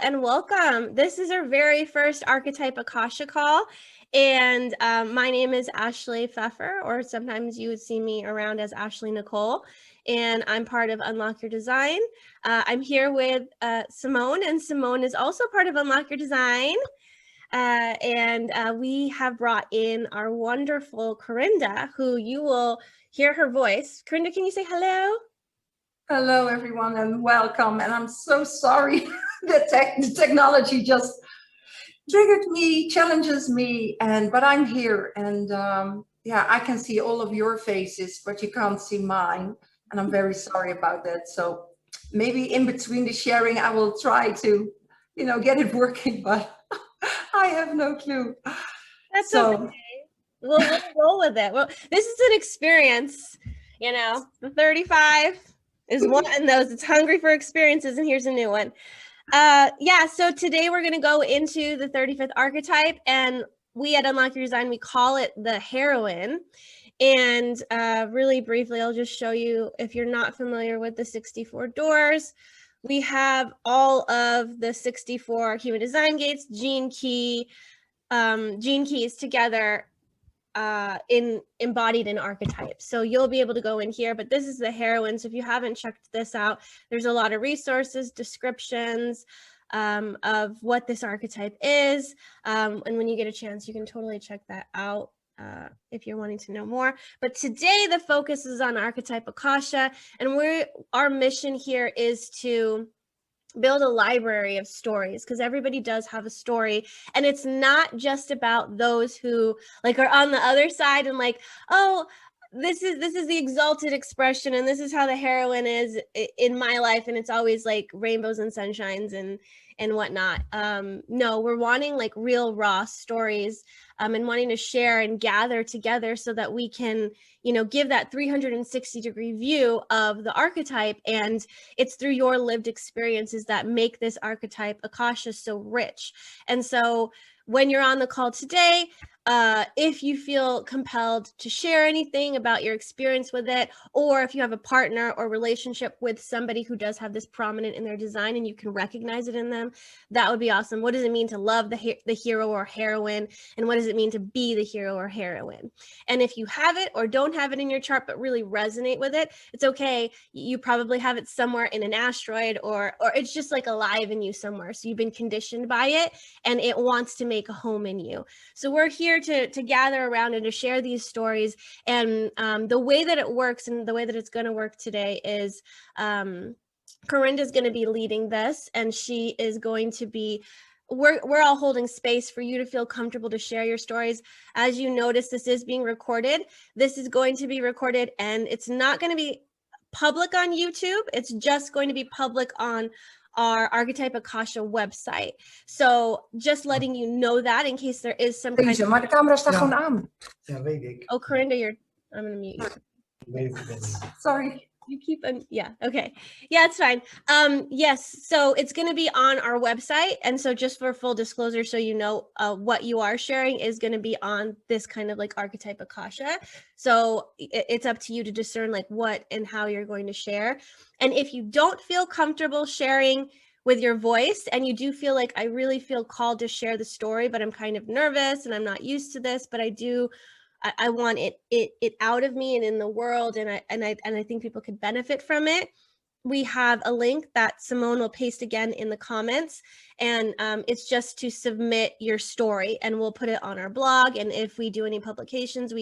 and welcome. This is our very first Archetype Akasha call, and my name is Ashley Pfeffer, or sometimes you would see me around as Ashley Nicole, and I'm part of Unlock Your Design. I'm here with Simone, and Simone is also part of Unlock Your Design. We have brought in our wonderful Corrinda, who you will hear her voice. Corrinda, can you say hello? Hello, everyone, and welcome. And I'm so sorry that the technology just triggered me, challenges me, but I'm here. And yeah, I can see all of your faces, but you can't see mine. And I'm very sorry about that. So maybe in between the sharing, I will try to, get it working, but I have no clue. That's okay. We'll roll with it. Well, this is an experience, the 35 is one of those. It's hungry for experiences, and here's a new one. So today we're going to go into the 35th archetype, and we at Unlock Your Design, we call it the heroine. And really briefly, I'll just show you, if you're not familiar with the 64 doors, we have all of the 64 human design gates, gene keys together embodied in archetypes. So you'll be able to go in here, but this is the heroine. So if you haven't checked this out, there's a lot of resources, descriptions of what this archetype is. And when you get a chance, you can totally check that out if you're wanting to know more. But today the focus is on Archetype Akasha, and our mission here is to build a library of stories, because everybody does have a story, and it's not just about those who are on the other side and oh, this is the exalted expression, and this is how the heroine is in my life, and it's always rainbows and sunshines and whatnot. No, we're wanting real raw stories, and wanting to share and gather together so that we can give that 360-degree view of the archetype. And it's through your lived experiences that make this archetype Akasha so rich. And so when you're on the call today, if you feel compelled to share anything about your experience with it, or if you have a partner or relationship with somebody who does have this prominent in their design and you can recognize it in them, that would be awesome. What does it mean to love the hero or heroine? And what does it mean to be the hero or heroine? And if you have it or don't have it in your chart, but really resonate with it, it's okay. You probably have it somewhere in an asteroid, or it's just alive in you somewhere. So you've been conditioned by it and it wants to make a home in you. So we're here to gather around and to share these stories. And the way that it works, and the way that it's going to work today, is Corrinda is going to be leading this, and she is going to be we're all holding space for you to feel comfortable to share your stories. As you notice, this is being recorded. This is going to be recorded, and it's not going to be public on YouTube. It's just going to be public on our Archetype Akasha website. So just letting you know that, in case there is some kind of... Maar de camera staat gewoon aan. Ja, weet ik. Oh, Corrinda, I'm going to mute you. Weet ik. Sorry. You keep yeah, okay. Yeah, it's fine. Yes, so it's going to be on our website. And so just for full disclosure, so you know, what you are sharing is going to be on this kind of Archetype Akasha. So it's up to you to discern what and how you're going to share. And if you don't feel comfortable sharing with your voice, and you do feel I really feel called to share the story, but I'm kind of nervous and I'm not used to this, but I want it out of me and in the world, and I think people could benefit from it. We have a link that Simone will paste again in the comments, and it's just to submit your story, and we'll put it on our blog. And if we do any publications,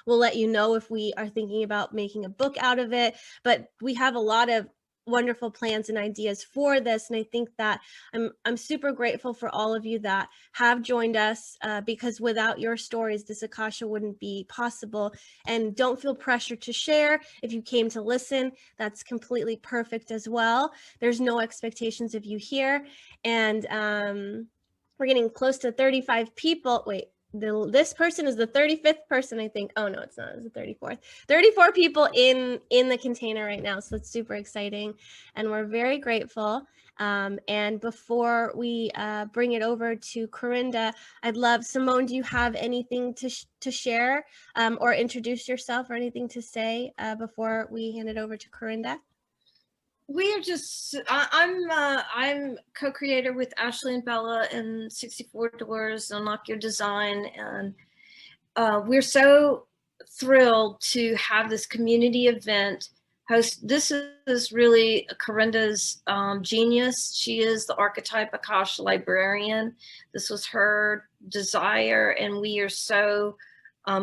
we'll let you know if we are thinking about making a book out of it. But we have a lot of wonderful plans and ideas for this, and I think that I'm super grateful for all of you that have joined us, because without your stories, this Akasha wouldn't be possible. And don't feel pressured to share. If you came to listen, that's completely perfect as well. There's no expectations of you here. And we're getting close to 35 people. Wait, this person is the 35th person, I think. Oh no, it's not. It's the 34th. 34 people in the container right now. So it's super exciting, and we're very grateful. And before we bring it over to Corrinda, I'd love, Simone, do you have anything to share, or introduce yourself, or anything to say before we hand it over to Corrinda? We are just, I'm co-creator with Ashley and Bella in 64 Doors, Unlock Your Design. And we're so thrilled to have this community event host. This is really Corrinda's genius. She is the Archetype Akasha Librarian. This was her desire, and we are so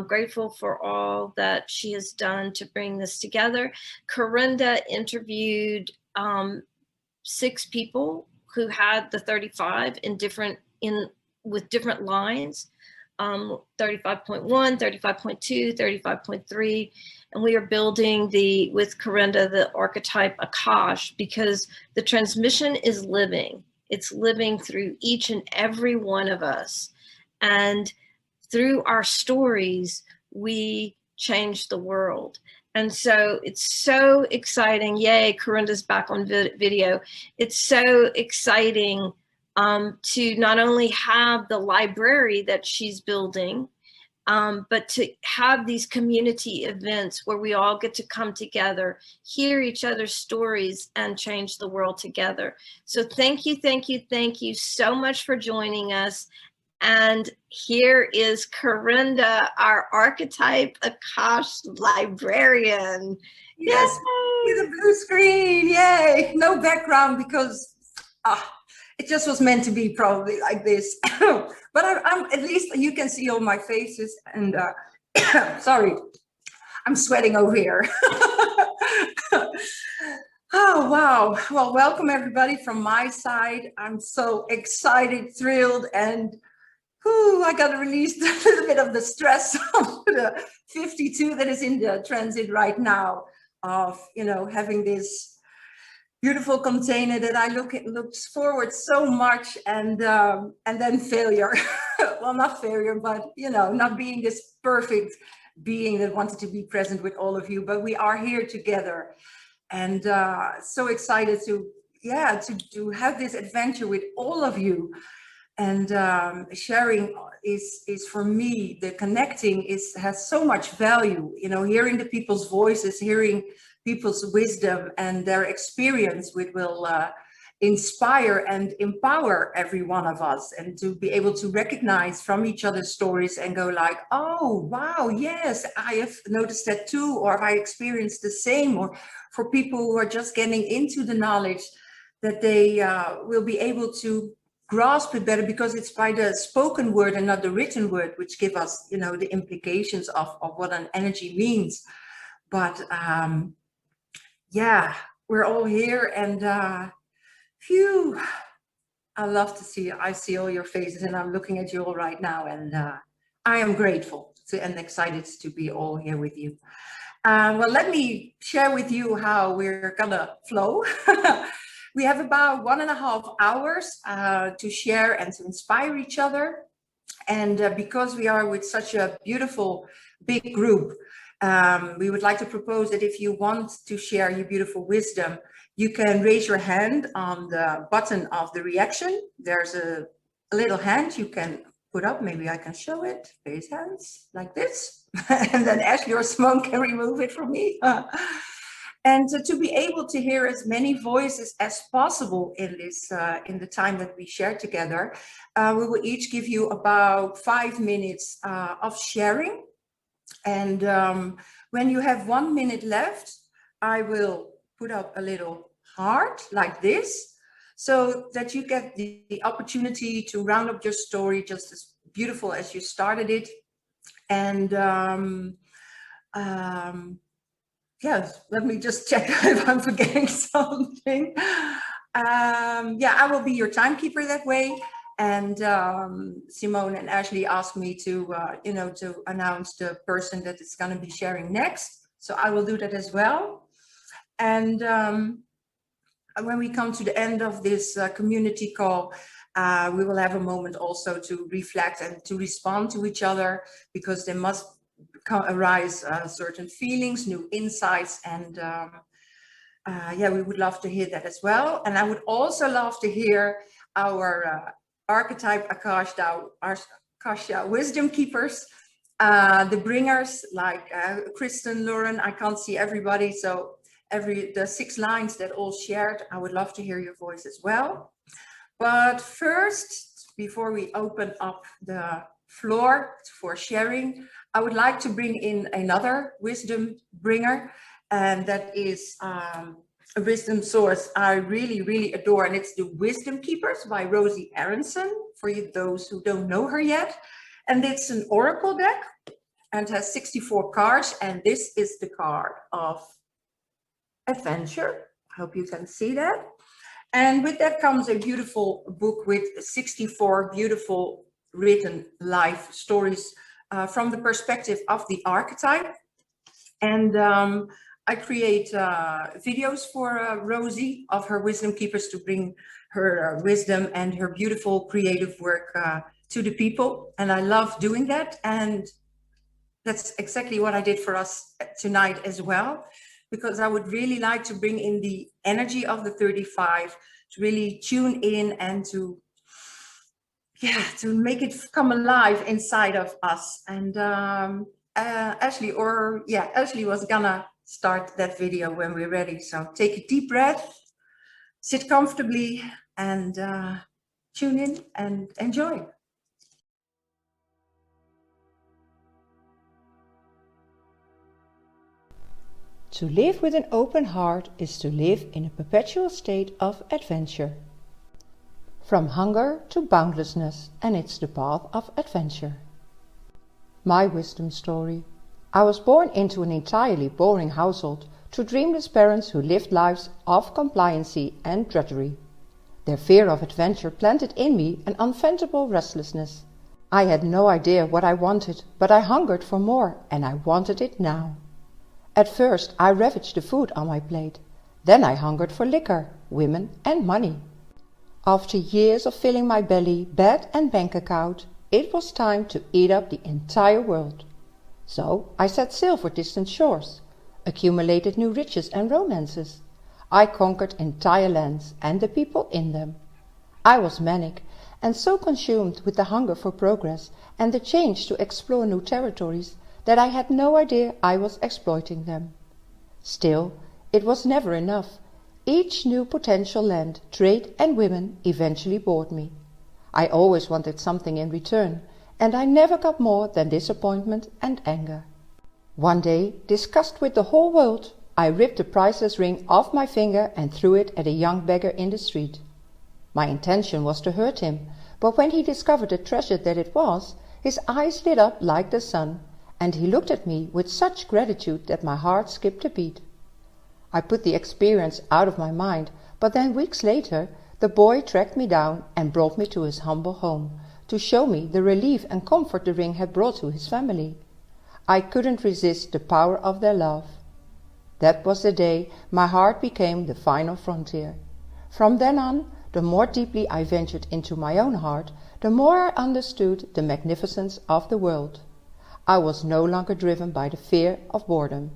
grateful for all that she has done to bring this together. Corrinda interviewed 6 people who had the 35 with different lines, 35.1, 35.2, 35.3, and we are building with Corrinda the Archetype Akasha, because the transmission is living. It's living through each and every one of us, and through our stories, we change the world. And so it's so exciting. Yay, Corrinda's back on video. It's so exciting to not only have the library that she's building, but to have these community events where we all get to come together, hear each other's stories, and change the world together. So thank you, thank you, thank you so much for joining us. And here is Corrinda, our Archetype Akasha Librarian. Yes, Yay! with a blue screen, yay! No background because it just was meant to be probably like this. But I'm at least you can see all my faces, and sorry, I'm sweating over here. Oh, wow. Well, welcome everybody from my side. I'm so excited, thrilled, and I got to release a little bit of the stress of the 52 that is in the transit right now of, having this beautiful container that I looks forward so much, and then failure. Well, not failure, but, not being this perfect being that wanted to be present with all of you, but we are here together, and so excited to have this adventure with all of you. And sharing is for me, the connecting has so much value, hearing the people's voices, hearing people's wisdom and their experience, which will inspire and empower every one of us, and to be able to recognize from each other's stories and go like, oh, wow, yes, I have noticed that too, or I experienced the same, or for people who are just getting into the knowledge, that they will be able to grasp it better, because it's by the spoken word and not the written word, which give us, the implications of what an energy means. But yeah, we're all here, and phew, I love to see, I see all your faces, and I'm looking at you all right now, and I am grateful and excited to be all here with you. Well, let me share with you how we're gonna flow. We have about 1.5 hours to share and to inspire each other. And because we are with such a beautiful, big group, we would like to propose that if you want to share your beautiful wisdom, you can raise your hand on the button of the reaction. There's a little hand you can put up. Maybe I can show it. Raise hands like this. And then Ashley or Simone can remove it from me. And to be able to hear as many voices as possible in this, in the time that we share together, we will each give you about 5 minutes of sharing. And when you have 1 minute left, I will put up a little heart like this, so that you get the opportunity to round up your story just as beautiful as you started it. And yes, let me just check if I'm forgetting something. Yeah, I will be your timekeeper that way. And Simone and Ashley asked me to, to announce the person that is going to be sharing next. So I will do that as well. And when we come to the end of this community call, we will have a moment also to reflect and to respond to each other, because there must arise certain feelings, new insights, and yeah, we would love to hear that as well. And I would also love to hear our Archetype Akasha Wisdom Keepers, the bringers like Kristen, Lauren. I can't see everybody, so the 6 lines that all shared, I would love to hear your voice as well. But first, before we open up the floor for sharing, I would like to bring in another wisdom bringer, and that is a wisdom source I really, really adore, and it's the Wisdom Keepers by Rosie Aronson, for you, those who don't know her yet. And it's an oracle deck and has 64 cards, and this is the card of adventure. I hope you can see that. And with that comes a beautiful book with 64 beautiful written life stories from the perspective of the archetype. And I create videos for Rosie of her Wisdom Keepers to bring her wisdom and her beautiful creative work to the people. And I love doing that. And that's exactly what I did for us tonight as well, because I would really like to bring in the energy of the 35, to really tune in and to make it come alive inside of us. And Ashley was gonna start that video when we're ready. So take a deep breath, sit comfortably, and tune in and enjoy. To live with an open heart is to live in a perpetual state of adventure. From hunger to boundlessness, and it's the path of adventure. My wisdom story. I was born into an entirely boring household to dreamless parents who lived lives of compliancy and drudgery. Their fear of adventure planted in me an unfathomable restlessness. I had no idea what I wanted, but I hungered for more, and I wanted it now. At first I ravaged the food on my plate. Then I hungered for liquor, women and money. After years of filling my belly, bed and bank account, it was time to eat up the entire world. So I set sail for distant shores, accumulated new riches and romances. I conquered entire lands and the people in them. I was manic and so consumed with the hunger for progress and the change to explore new territories that I had no idea I was exploiting them. Still, it was never enough. Each new potential land, trade and women eventually bored me. I always wanted something in return, and I never got more than disappointment and anger. One day, disgusted with the whole world, I ripped the priceless ring off my finger and threw it at a young beggar in the street. My intention was to hurt him, but when he discovered the treasure that it was, his eyes lit up like the sun, and he looked at me with such gratitude that my heart skipped a beat. I put the experience out of my mind, but then weeks later, the boy tracked me down and brought me to his humble home, to show me the relief and comfort the ring had brought to his family. I couldn't resist the power of their love. That was the day my heart became the final frontier. From then on, the more deeply I ventured into my own heart, the more I understood the magnificence of the world. I was no longer driven by the fear of boredom.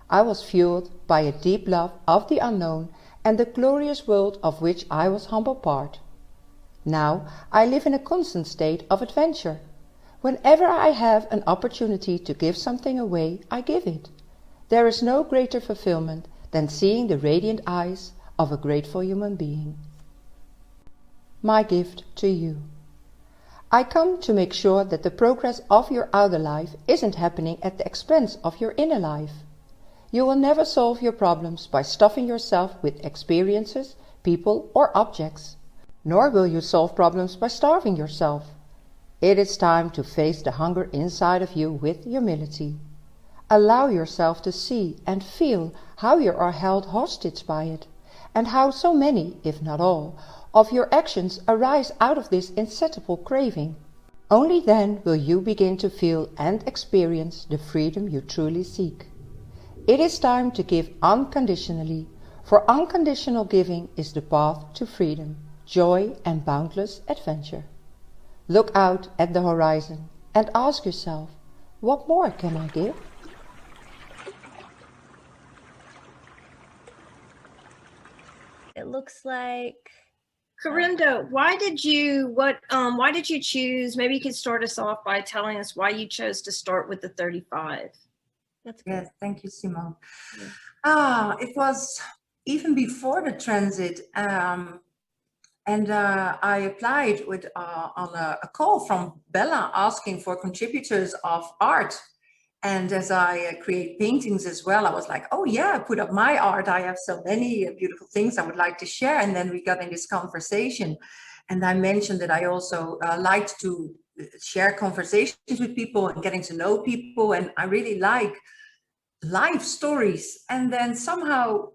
I was fueled by a deep love of the unknown and the glorious world of which I was humble part. Now I live in a constant state of adventure. Whenever I have an opportunity to give something away, I give it. There is no greater fulfillment than seeing the radiant eyes of a grateful human being. My gift to you. I come to make sure that the progress of your outer life isn't happening at the expense of your inner life. You will never solve your problems by stuffing yourself with experiences, people or objects. Nor will you solve problems by starving yourself. It is time to face the hunger inside of you with humility. Allow yourself to see and feel how you are held hostage by it, and how so many, if not all, of your actions arise out of this insatiable craving. Only then will you begin to feel and experience the freedom you truly seek. It is time to give unconditionally, for unconditional giving is the path to freedom, joy and boundless adventure. Look out at the horizon and ask yourself, what more can I give? It looks like Corrinda, why did you choose, maybe you could start us off by telling us why you chose to start with the 35. That's good. Yes, thank you, Simone. Yeah. It was even before the transit, and I applied on a call from Bella asking for contributors of art. And as I create paintings as well, I was like, oh yeah, put up my art. I have so many beautiful things I would like to share. And then we got in this conversation. And I mentioned that I also liked to share conversations with people and getting to know people. And I really like life stories. And then somehow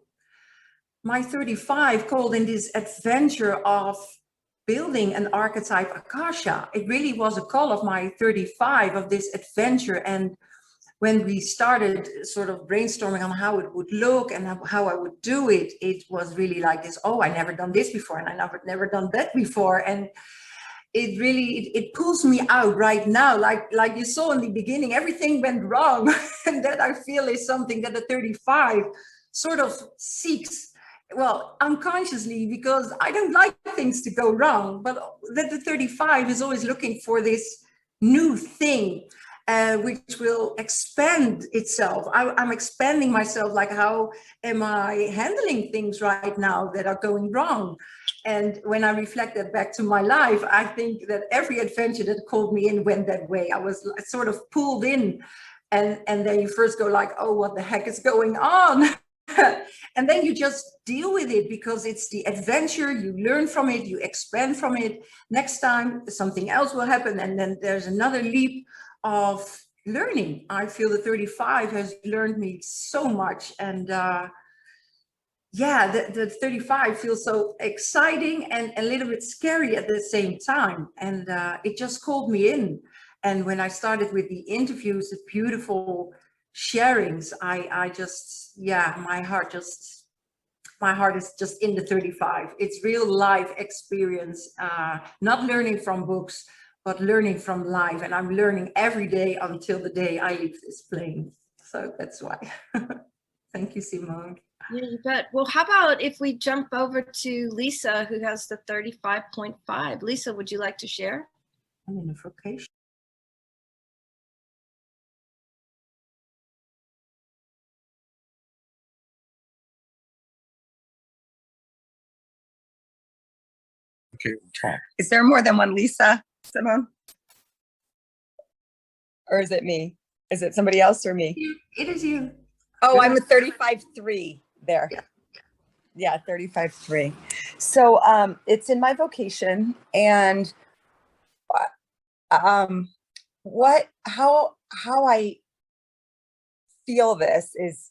my 35 called in this adventure of building an archetype Akasha. It really was a call of my 35 of this adventure. And when we started sort of brainstorming on how it would look and how I would do it, it was really like this, oh, I never done this before and I never done that before. And it really, it pulls me out right now. Like you saw in the beginning, everything went wrong. And that I feel is something that the 35 sort of seeks, well, unconsciously, because I don't like things to go wrong, but that the 35 is always looking for this new thing. Which will expand itself. I'm expanding myself, like how am I handling things right now that are going wrong? And when I reflect that back to my life, I think that every adventure that called me in went that way. I was sort of pulled in, and then you first go like, oh, what the heck is going on? And then you just deal with it because it's the adventure, you learn from it, you expand from it. Next time something else will happen, and then there's another leap of learning. I feel the 35 has learned me so much. And yeah, the 35 feels so exciting and a little bit scary at the same time. And it just called me in. And when I started with the interviews, the beautiful sharings, I just, yeah, my heart is just in the 35. It's real life experience, not learning from books, but learning from life. And I'm learning every day until the day I leave this plane. So that's why. Thank you, Simone. Yeah, you bet. Well, how about if we jump over to Lisa, who has the 35.5. Lisa, would you like to share? I'm in a vocation. Okay, talk. Is there more than one Lisa, Simone? Or is it me? Is it somebody else or me? It is you. Oh, I'm a 35.3 there. Yeah, 35.3. So it's in my vocation, and how I feel this is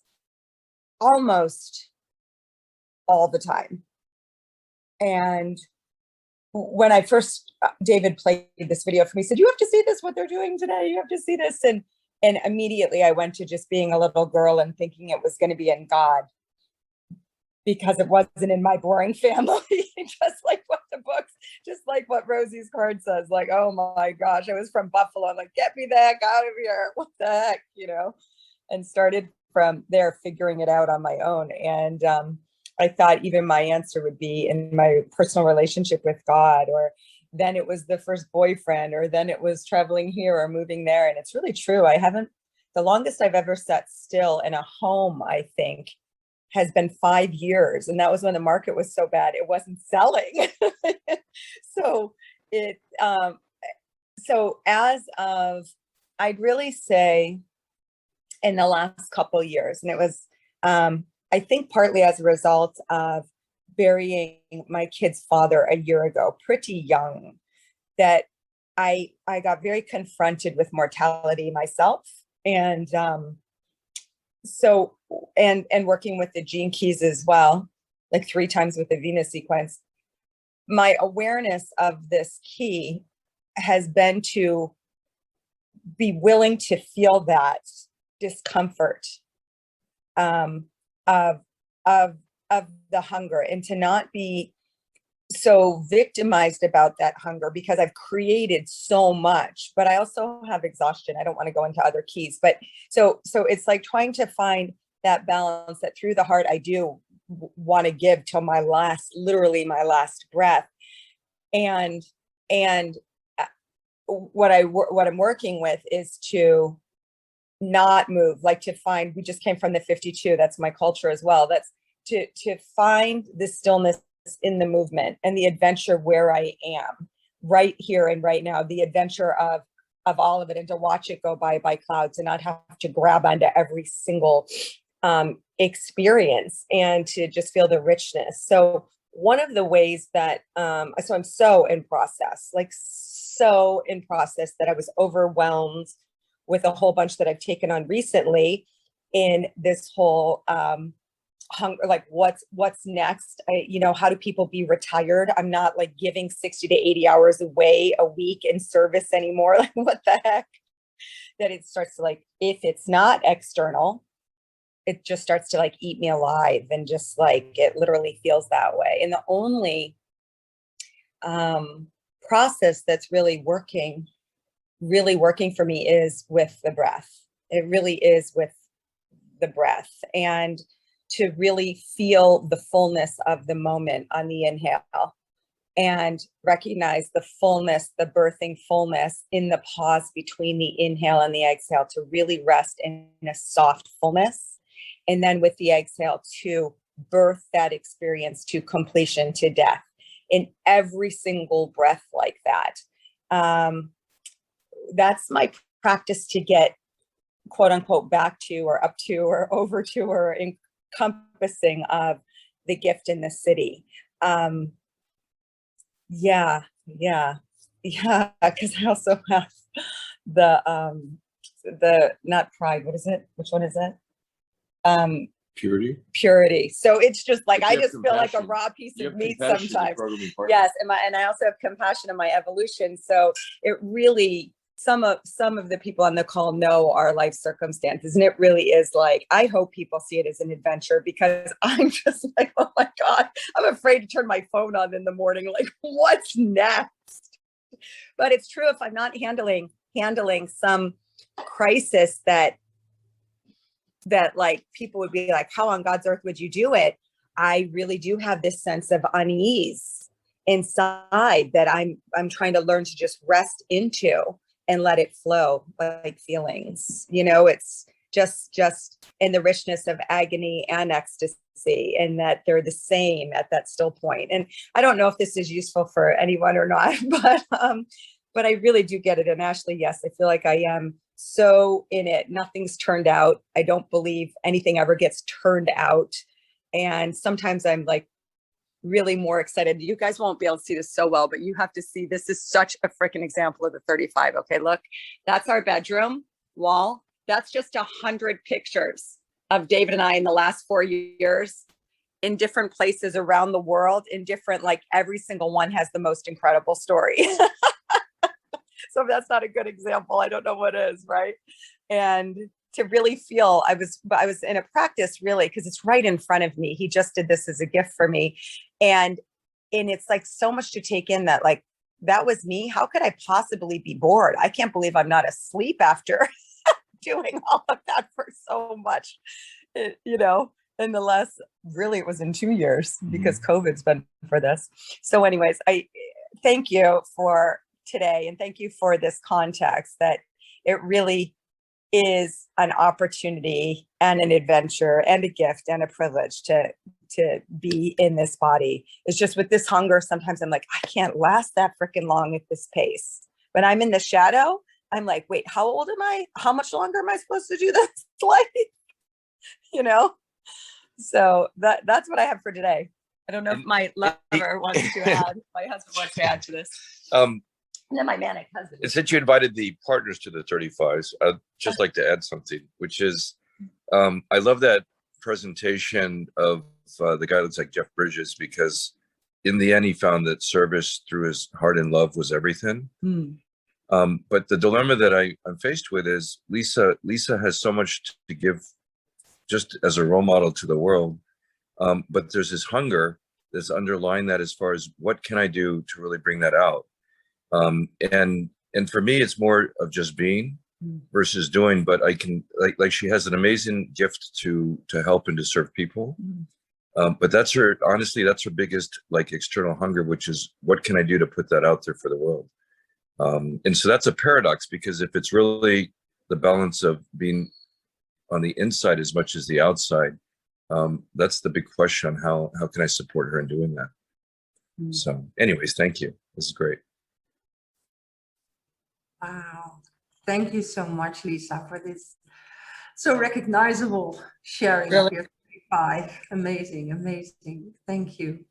almost all the time. And when I first, David played this video for me, said, you have to see this, what they're doing today. You have to see this. And immediately I went to just being a little girl and thinking it was going to be in God, because it wasn't in my boring family, just like what the books, just like what Rosie's card says, like, oh my gosh, I was from Buffalo. I'm like, get me the heck out of here. What the heck, you know, and started from there, figuring it out on my own. And, I thought even my answer would be in my personal relationship with God, or then it was the first boyfriend, or then it was traveling here or moving there. And it's really true. The longest I've ever sat still in a home, I think, has been 5 years. And that was when the market was so bad, it wasn't selling. So as of, I'd really say in the last couple years, and it was, I think partly as a result of burying my kid's father a year ago, pretty young, that I got very confronted with mortality myself. And so working with the gene keys as well, like 3 times with the Venus sequence, my awareness of this key has been to be willing to feel that discomfort of the hunger, and to not be so victimized about that hunger, because I've created so much, but I also have exhaustion. I don't want to go into other keys, but so it's like trying to find that balance, that through the heart, I do want to give till my last, literally my last breath. And what I'm working with is to not move, like to find, we just came from the 52. That's my culture as well. That's to find the stillness in the movement and the adventure where I am right here and right now, the adventure of all of it, and to watch it go by clouds and not have to grab onto every single experience, and to just feel the richness. So one of the ways that, so I'm so in process, like so in process, that I was overwhelmed with a whole bunch that I've taken on recently in this whole hunger, like what's next? How do people be retired? I'm not like giving 60 to 80 hours away a week in service anymore. Like what the heck? That it starts to, like, if it's not external, it just starts to like eat me alive, and just like it literally feels that way. And the only process that's really working for me is with the breath. It really is with the breath, and to really feel the fullness of the moment on the inhale, and recognize the fullness, the birthing fullness in the pause between the inhale and the exhale, to really rest in a soft fullness. And then with the exhale, to birth that experience to completion, to death, in every single breath like that. That's my practice to get, quote unquote, back to, or up to, or over to, or encompassing of the gift in the city. Yeah, because I also have the not pride, what is it? Which one is it? Purity. So it's just like, I just feel like a raw piece of meat sometimes. Yes, and I also have compassion in my evolution. So it really, some of the people on the call know our life circumstances, and it really is like, I hope people see it as an adventure, because I'm just like, oh my God, I'm afraid to turn my phone on in the morning. Like, what's next? But it's true, if I'm not handling some crisis that like people would be like, how on God's earth would you do it? I really do have this sense of unease inside that I'm trying to learn to just rest into and let it flow, like feelings. It's just in the richness of agony and ecstasy, and that they're the same at that still point. And I don't know if this is useful for anyone or not, but I really do get it. And Ashley, yes, I feel like I am so in it. Nothing's turned out. I don't believe anything ever gets turned out. And sometimes I'm like really more excited. You guys won't be able to see this so well, but you have to see, this is such a freaking example of the 35. Okay, look, that's our bedroom wall. That's just 100 pictures of David and I in the last 4 years in different places around the world, in different, like every single one has the most incredible story. So if that's not a good example, I don't know what is, right? And to really feel, I was in a practice really, because it's right in front of me. He just did this as a gift for me. And it's like so much to take in, that like, that was me. How could I possibly be bored? I can't believe I'm not asleep after doing all of that for so much, in the last, really, it was in 2 years, because COVID's been for this. So anyways, I thank you for today. And thank you for this context, that it really is an opportunity and an adventure and a gift and a privilege to be in this body. It's just with this hunger, sometimes I'm like, I can't last that freaking long at this pace. When I'm in the shadow, I'm like, wait, how old am I? How much longer am I supposed to do this life? So that's what I have for today. I don't know if my lover wants to add, my husband wants to add to this. And then my manic husband. Since you invited the partners to the 35s, I'd just like to add something, which is, I love that presentation of the guy that's like Jeff Bridges, because in the end, he found that service through his heart and love was everything. But the dilemma that I'm faced with is Lisa has so much to give just as a role model to the world. But there's this hunger that's underlying that, as far as what can I do to really bring that out? And for me, it's more of just being versus doing, but I can, like she has an amazing gift to help and to serve people. But that's her biggest like external hunger, which is what can I do to put that out there for the world? And so that's a paradox, because if it's really the balance of being on the inside as much as the outside. That's the big question. How can I support her in doing that? So anyways, thank you. This is great. Wow. Thank you so much, Lisa, for this so recognizable sharing of your 35. Amazing, amazing. Thank you.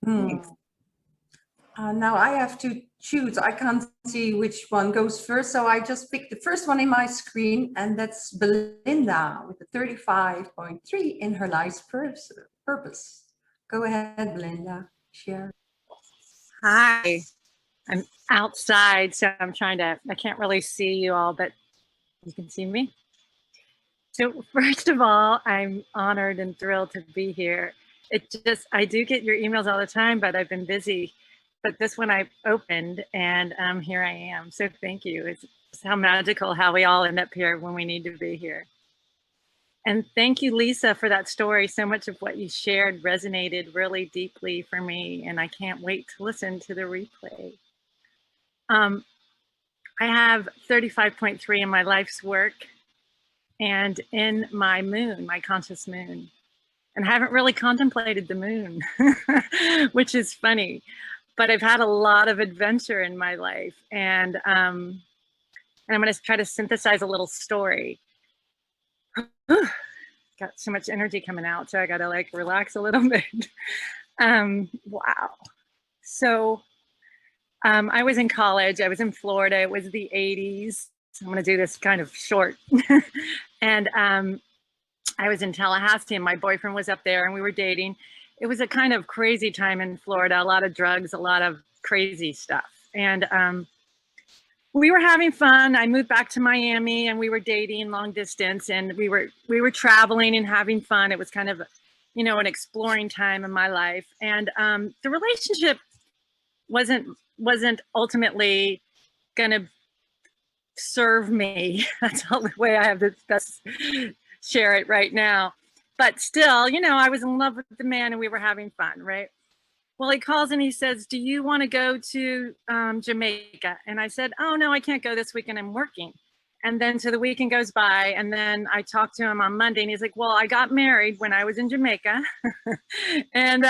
Now I have to choose. I can't see which one goes first, so I just picked the first one in my screen, and that's Belinda with the 35.3 in her life's purpose. Go ahead, Belinda. Share. Hi. I'm outside, so I can't really see you all, but you can see me. So first of all, I'm honored and thrilled to be here. I do get your emails all the time, but I've been busy. But this one I opened, and here I am. So thank you. It's how magical how we all end up here when we need to be here. And thank you, Lisa, for that story. So much of what you shared resonated really deeply for me, and I can't wait to listen to the replay. I have 35.3 in my life's work and in my moon, my conscious moon. And I haven't really contemplated the moon, which is funny, but I've had a lot of adventure in my life. And I'm going to try to synthesize a little story. Got so much energy coming out, so I got to like relax a little bit. Wow. So I was in college. I was in Florida. It was the 80s. I'm going to do this kind of short. And I was in Tallahassee, and my boyfriend was up there, and we were dating. It was a kind of crazy time in Florida, a lot of drugs, a lot of crazy stuff. And we were having fun. I moved back to Miami, and we were dating long distance, and we were traveling and having fun. It was kind of, you know, an exploring time in my life. And the relationship wasn't ultimately going to serve me. That's the only way I have to best share it right now. But still, you know, I was in love with the man, and we were having fun, right? Well, he calls and he says, do you want to go to Jamaica? And I said, oh, no, I can't go this weekend. I'm working. And then so the weekend goes by, and then I talked to him on Monday, and he's like, well, I got married when I was in Jamaica. and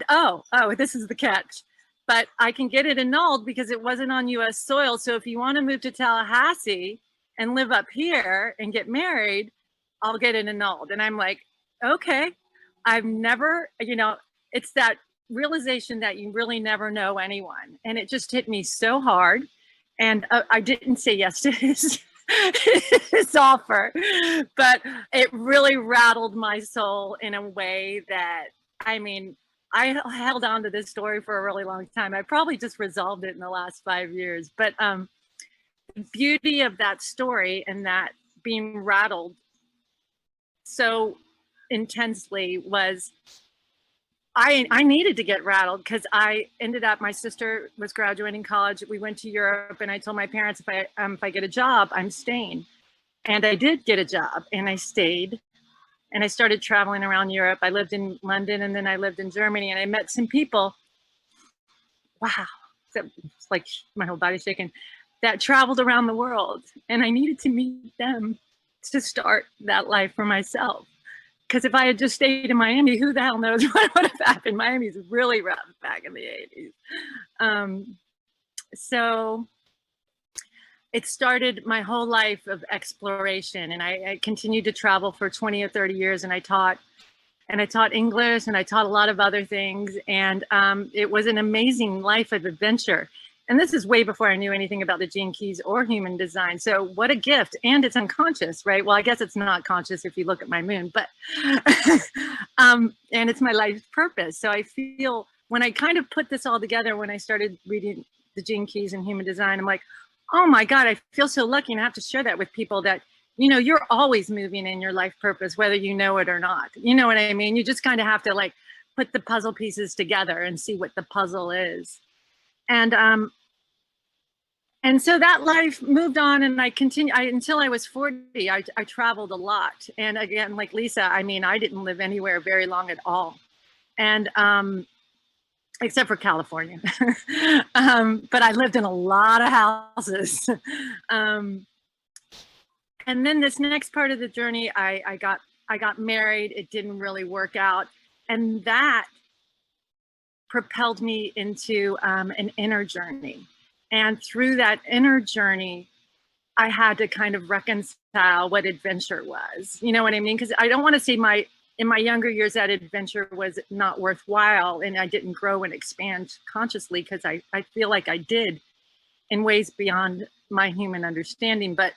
oh, this is the catch. But I can get it annulled because it wasn't on US soil. So if you want to move to Tallahassee and live up here and get married, I'll get it annulled. And I'm like, okay. I've never, you know, it's that realization that you really never know anyone. And it just hit me so hard. And I didn't say yes to his offer, but it really rattled my soul in a way that, I mean, I held on to this story for a really long time. I probably just resolved it in the last 5 years. But the beauty of that story and that being rattled so intensely was I needed to get rattled, because I ended up, my sister was graduating college. We went to Europe, and I told my parents, if I get a job, I'm staying. And I did get a job, and I stayed, and I started traveling around Europe. I lived in London, and then I lived in Germany, and I met some people. Wow, it's like my whole body's shaking, that traveled around the world, and I needed to meet them to start that life for myself. Because if I had just stayed in Miami, who the hell knows what would have happened? Miami's really rough back in the 80s. So it started my whole life of exploration, and I continued to travel for 20 or 30 years, and I taught English, and I taught a lot of other things, and it was an amazing life of adventure. And this is way before I knew anything about the gene keys or human design. So what a gift. And it's unconscious, right? Well, I guess it's not conscious if you look at my moon, but, and it's my life's purpose. So I feel when I kind of put this all together, when I started reading the gene keys and human design, I'm like, oh my God, I feel so lucky. And I have to share that with people that, you know, you're always moving in your life purpose, whether you know it or not. You know what I mean? You just kind of have to like put the puzzle pieces together and see what the puzzle is. And so that life moved on, and I continued until I was 40. I traveled a lot. And again, like Lisa, I mean, I didn't live anywhere very long at all. And except for California. But I lived in a lot of houses. And then this next part of the journey, I got married. It didn't really work out. And that propelled me into an inner journey. And through that inner journey, I had to kind of reconcile what adventure was. You know what I mean? Because I don't want to say in my younger years that adventure was not worthwhile and I didn't grow and expand consciously, because I feel like I did in ways beyond my human understanding. But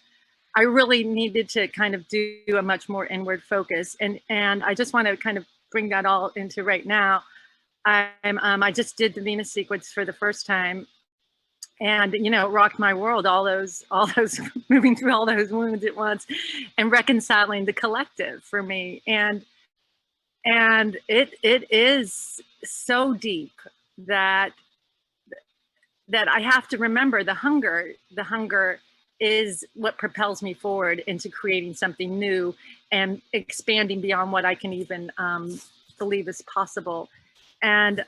I really needed to kind of do a much more inward focus. And I just want to kind of bring that all into right now. I just did the Venus sequence for the first time, and you know, it rocked my world. All those moving through all those wounds at once, and reconciling the collective for me. And it is so deep that I have to remember the hunger. The hunger is what propels me forward into creating something new and expanding beyond what I can even believe is possible. And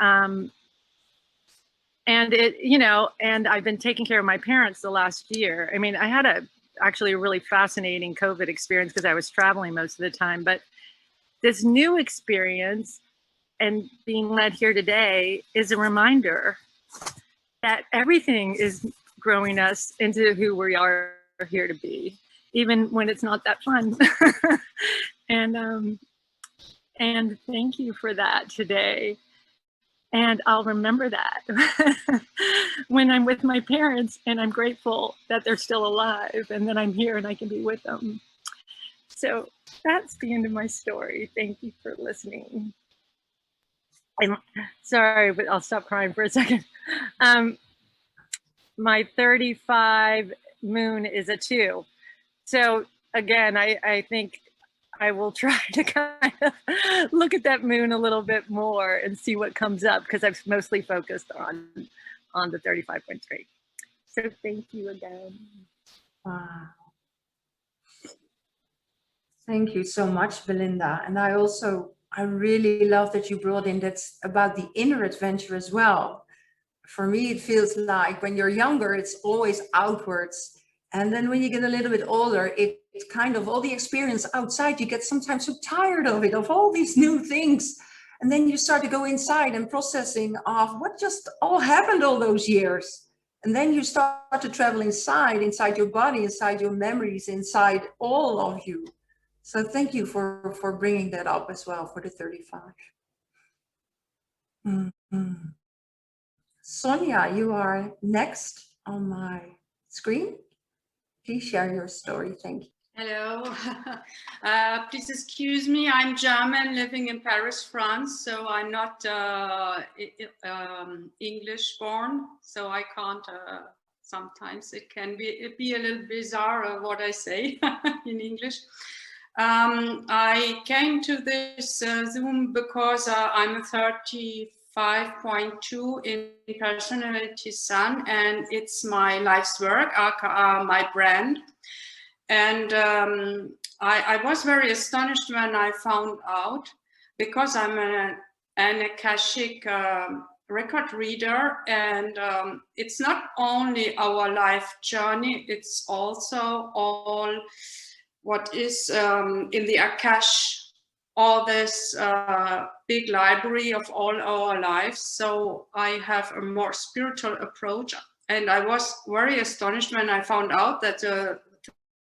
it, you know, and I've been taking care of my parents the last year. I mean, I had actually a really fascinating COVID experience because I was traveling most of the time, but this new experience and being led here today is a reminder that everything is growing us into who we are here to be, even when it's not that fun. And thank you for that today. And I'll remember that when I'm with my parents, and I'm grateful that they're still alive and that I'm here and I can be with them. So that's the end of my story. Thank you for listening. I'm sorry, but I'll stop crying for a second. My 35 moon is a 2. So again, I think I will try to kind of look at that moon a little bit more and see what comes up, because I've mostly focused on the 35.3. So thank you again. Wow. Thank you so much, Belinda. And I really love that you brought in that's about the inner adventure as well. For me, it feels like when you're younger, it's always outwards. And then when you get a little bit older, it's kind of all the experience outside, you get sometimes so tired of it, of all these new things. And then you start to go inside and processing of what just all happened all those years. And then you start to travel inside your body, inside your memories, inside all of you. So thank you for bringing that up as well for the 35. Mm-hmm. Sonia, you are next on my screen. Please share your story. Thank you. Hello. Please excuse me. I'm German, living in Paris, France. So I'm not English born. So I can't. Sometimes it can be a little bizarre what I say in English. I came to this Zoom because I'm a 35.2 in personality sun, and it's my life's work, my brand. And I was very astonished when I found out, because I'm an Akashic record reader, and it's not only our life journey, it's also all what is in the Akasha, all this big library of all our lives. So I have a more spiritual approach, and I was very astonished when I found out that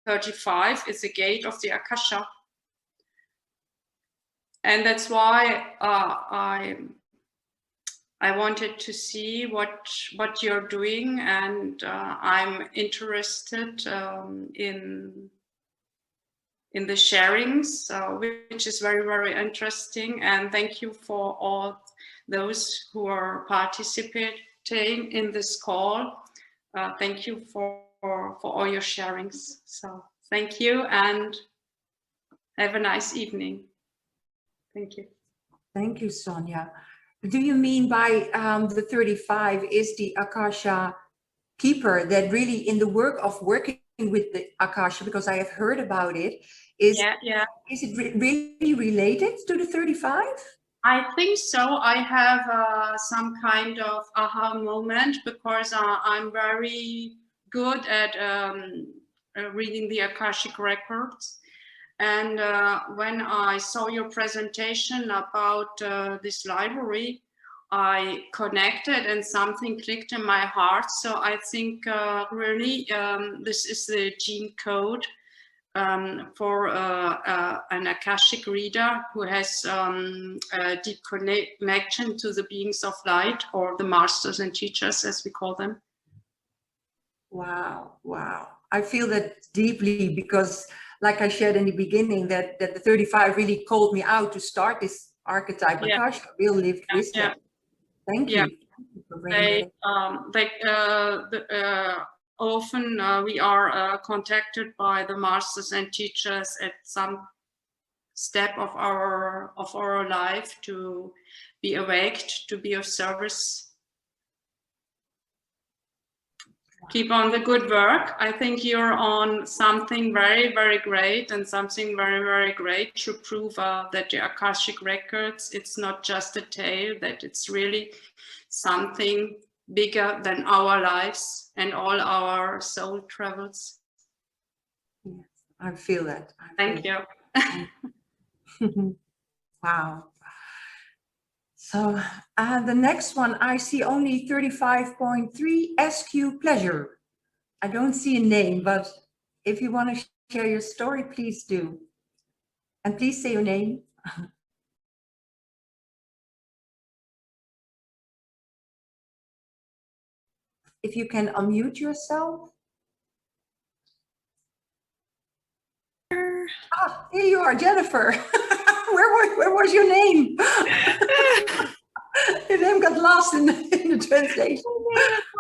35 is the gate of the Akasha. And that's why I wanted to see what you're doing, and I'm interested in the sharings, which is very, very interesting. And thank you for all those who are participating in this call. Thank you for all your sharings. So thank you, and have a nice evening. Thank you. Thank you, Sonia. Do you mean by the 35 is the Akasha keeper, that really in the work of working with the Akasha, because I have heard about it, is it really related to the 35? I think so. I have some kind of aha moment because I'm very good at reading the Akashic records. And when I saw your presentation about this library, I connected and something clicked in my heart. So I think really this is the gene code for an Akashic reader who has a deep connection to the beings of light, or the masters and teachers, as we call them. Wow, wow. I feel that deeply because, like I shared in the beginning, that the 35 really called me out to start this archetype Akasha, real lived wisdom. Thank you. Often we are contacted by the masters and teachers at some step of our life to be awaked, to be of service. Keep on the good work. I think you're on something very, very great, and something very, very great to prove that the Akashic records, it's not just a tale, that it's really something bigger than our lives and all our soul travels. Yes, I feel that. Thank you. Wow. So the next one, I see only 35.3 SQ Pleasure. I don't see a name, but if you want to share your story, please do. And please say your name. If you can unmute yourself. Ah, here you are, Jennifer. Where was your name? Your name got lost in the translation.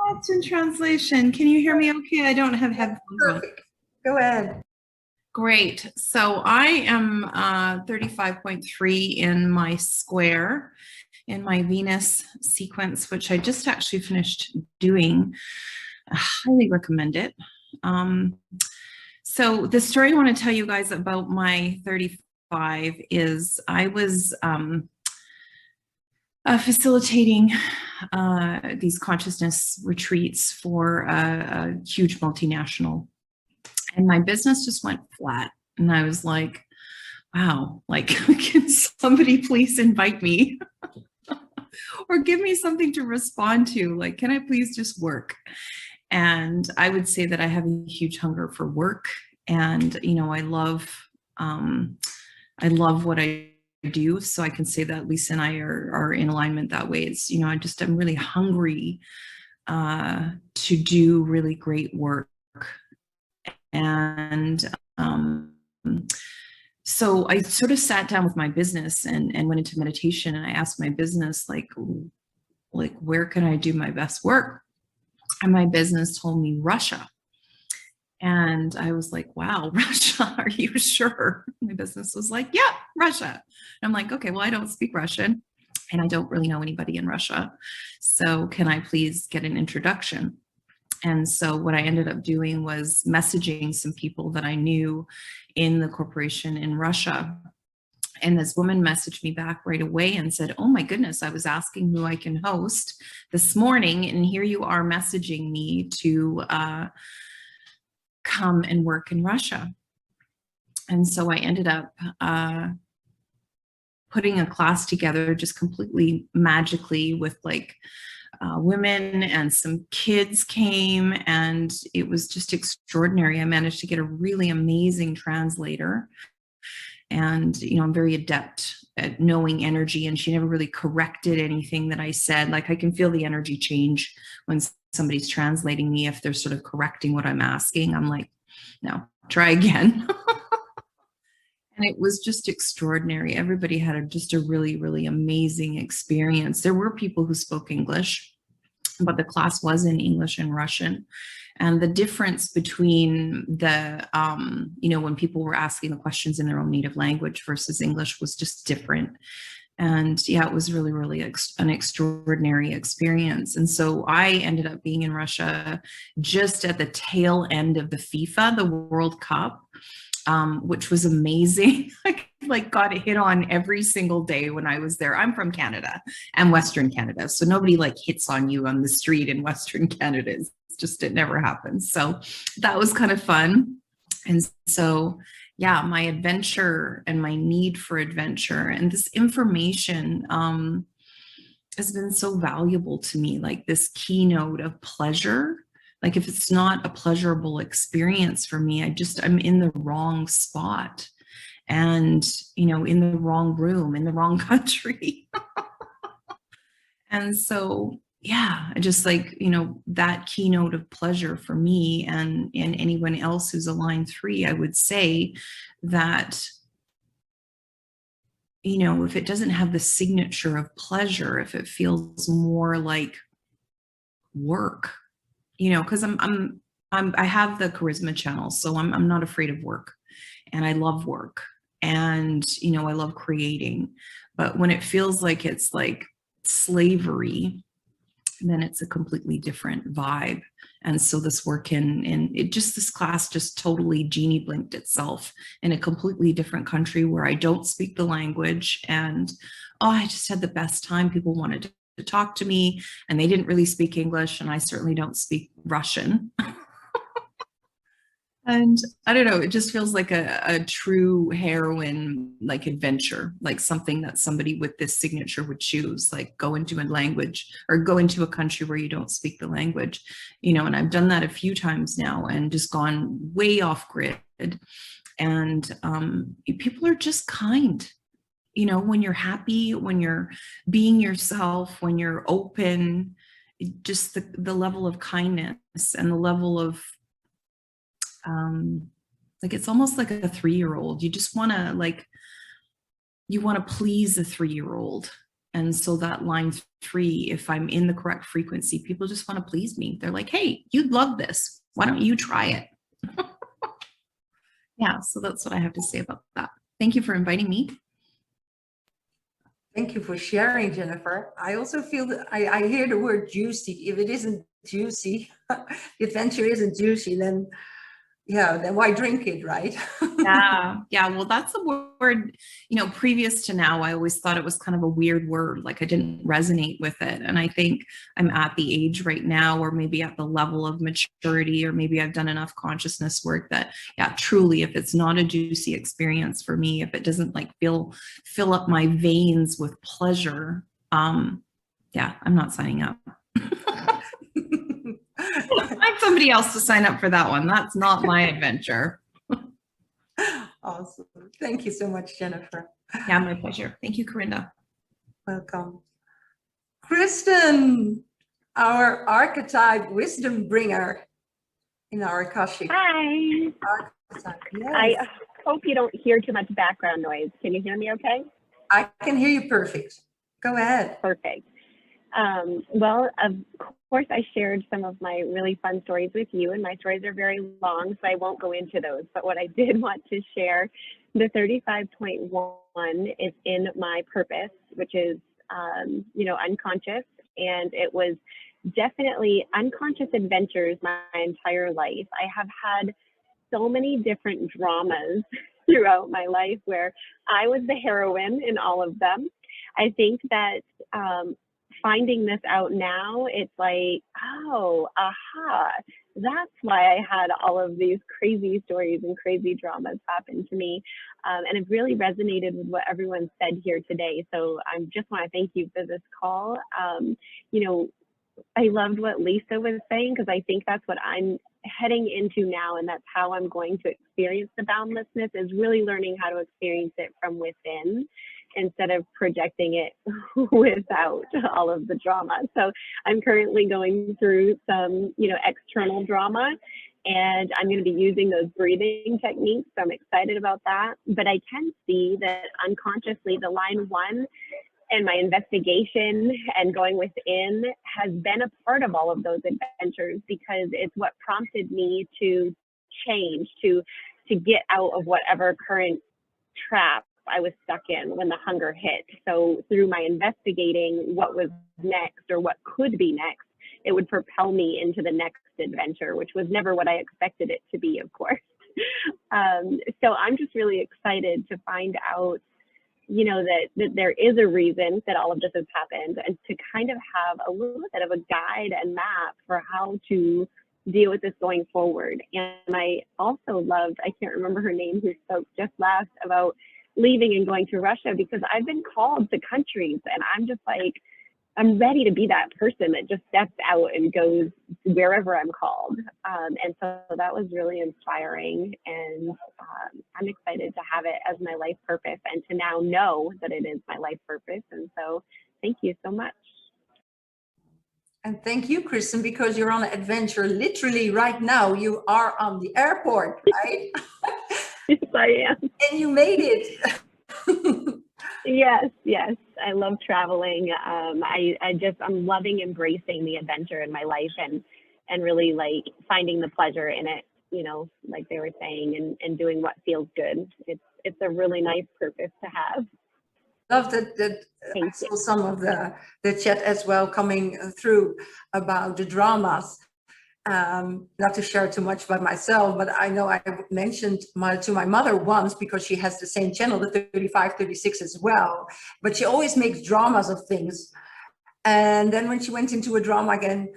Lost in translation. Can you hear me okay? I don't have headphones on. Perfect. Go ahead. Great. So I am 35.3 in my square, in my Venus sequence, which I just actually finished doing. I highly recommend it. So the story I want to tell you guys about my 35 is I was facilitating these consciousness retreats for a huge multinational, and my business just went flat. And I was like, wow, like, can somebody please invite me or give me something to respond to? Like, can I please just work? And I would say that I have a huge hunger for work, and you know, I love what I do. So I can say that Lisa and I are in alignment that way. It's, you know, I'm really hungry to do really great work. And so I sort of sat down with my business and went into meditation, and I asked my business, like where can I do my best work? And my business told me Russia. And I was like, wow, Russia, are you sure? My business was like, yeah, Russia. And I'm like, okay, well, I don't speak Russian and I don't really know anybody in Russia. So can I please get an introduction? And so what I ended up doing was messaging some people that I knew in the corporation in Russia. And this woman messaged me back right away and said, oh my goodness, I was asking who I can host this morning, and here you are messaging me to come and work in Russia. And so I ended up putting a class together just completely magically with like women, and some kids came, and it was just extraordinary. I managed to get a really amazing translator. And, you know, I'm very adept at knowing energy, and she never really corrected anything that I said. Like, I can feel the energy change when somebody's translating me. If they're sort of correcting what I'm asking, I'm like, no, try again. And it was just extraordinary. Everybody had just a really, really amazing experience. There were people who spoke English, but the class was in English and Russian. And the difference between the, you know, when people were asking the questions in their own native language versus English was just different. And yeah, it was really, really an extraordinary experience. And so I ended up being in Russia just at the tail end of the FIFA, the World Cup, which was amazing. I like got hit on every single day when I was there. I'm from Canada and Western Canada, so nobody like hits on you on the street in Western Canada. It's just, it never happens. So that was kind of fun. And so yeah, my adventure and my need for adventure and this information has been so valuable to me, like this keynote of pleasure. Like if it's not a pleasurable experience for me, I'm in the wrong spot and, you know, in the wrong room, in the wrong country. And so, yeah, I just like, you know, that keynote of pleasure for me and anyone else who's a line 3, I would say that, you know, if it doesn't have the signature of pleasure, if it feels more like work, you know, because I have the charisma channel, so I'm not afraid of work, and I love work, and you know, I love creating. But when it feels like it's like slavery, then it's a completely different vibe. And so this work this class just totally genie blinked itself in a completely different country where I don't speak the language. And I just had the best time. People wanted to talk to me, and they didn't really speak English, and I certainly don't speak Russian. And I don't know, it just feels like a true heroine, like adventure, like something that somebody with this signature would choose, like go into a language or go into a country where you don't speak the language, you know. And I've done that a few times now and just gone way off grid. And people are just kind, you know, when you're happy, when you're being yourself, when you're open, just the level of kindness and the level of like it's almost like a 3-year-old. You just want to you want to please a 3-year-old. And so that line 3, if I'm in the correct frequency, people just want to please me. They're like, hey, you'd love this. Why don't you try it? Yeah, so that's what I have to say about that. Thank you for inviting me. Thank you for sharing, Jennifer. I also feel that I hear the word juicy. If it isn't juicy, the adventure isn't juicy, then why drink it, right? Yeah. Well, that's a word, you know, previous to now, I always thought it was kind of a weird word. Like I didn't resonate with it. And I think I'm at the age right now, or maybe at the level of maturity, or maybe I've done enough consciousness work that, yeah, truly, if it's not a juicy experience for me, if it doesn't like fill up my veins with pleasure, yeah, I'm not signing up. Find somebody else to sign up for that one. That's not my adventure. Awesome. Thank you so much, Jennifer. Yeah, my pleasure. Thank you, Corrinda. Welcome. Kristen, our archetype wisdom bringer in our Akashic. Hi. Archetype. Yes. I hope you don't hear too much background noise. Can you hear me okay? I can hear you perfect. Go ahead. Perfect. Well, of course, I shared some of my really fun stories with you, and my stories are very long, so I won't go into those. But what I did want to share, the 35.1 is in my purpose, which is, you know, unconscious. And it was definitely unconscious adventures my entire life. I have had so many different dramas throughout my life where I was the heroine in all of them. I think that finding this out now, it's like, oh, aha, that's why I had all of these crazy stories and crazy dramas happen to me. And it really resonated with what everyone said here today. So I just want to thank you for this call. You know, I loved what Lisa was saying, because I think that's what I'm heading into now, and that's how I'm going to experience the boundlessness, is really learning how to experience it from within instead of projecting it without all of the drama. So I'm currently going through some, you know, external drama, and I'm going to be using those breathing techniques. So I'm excited about that. But I can see that unconsciously the line 1 and my investigation and going within has been a part of all of those adventures, because it's what prompted me to change, to get out of whatever current trap I was stuck in when the hunger hit. So through my investigating what was next or what could be next, it would propel me into the next adventure, which was never what I expected it to be, of course. So I'm just really excited to find out, you know, that there is a reason that all of this has happened, and to kind of have a little bit of a guide and map for how to deal with this going forward. And I also loved, I can't remember her name, who spoke just last about leaving and going to Russia, because I've been called to countries and I'm just like, I'm ready to be that person that just steps out and goes wherever I'm called. And so that was really inspiring. And I'm excited to have it as my life purpose and to now know that it is my life purpose. And so thank you so much. And thank you, Kristen, because you're on an adventure literally right now. You are on the airport, right? Yes, I am. And you made it. Yes. I love traveling. I'm loving embracing the adventure in my life and really like finding the pleasure in it, you know, like they were saying, and doing what feels good. It's a really nice purpose to have. Love that I saw some of the chat as well coming through about the dramas. Not to share too much about myself, but I know I mentioned to my mother once, because she has the same channel, the 35, 36 as well, but she always makes dramas of things. And then when she went into a drama again,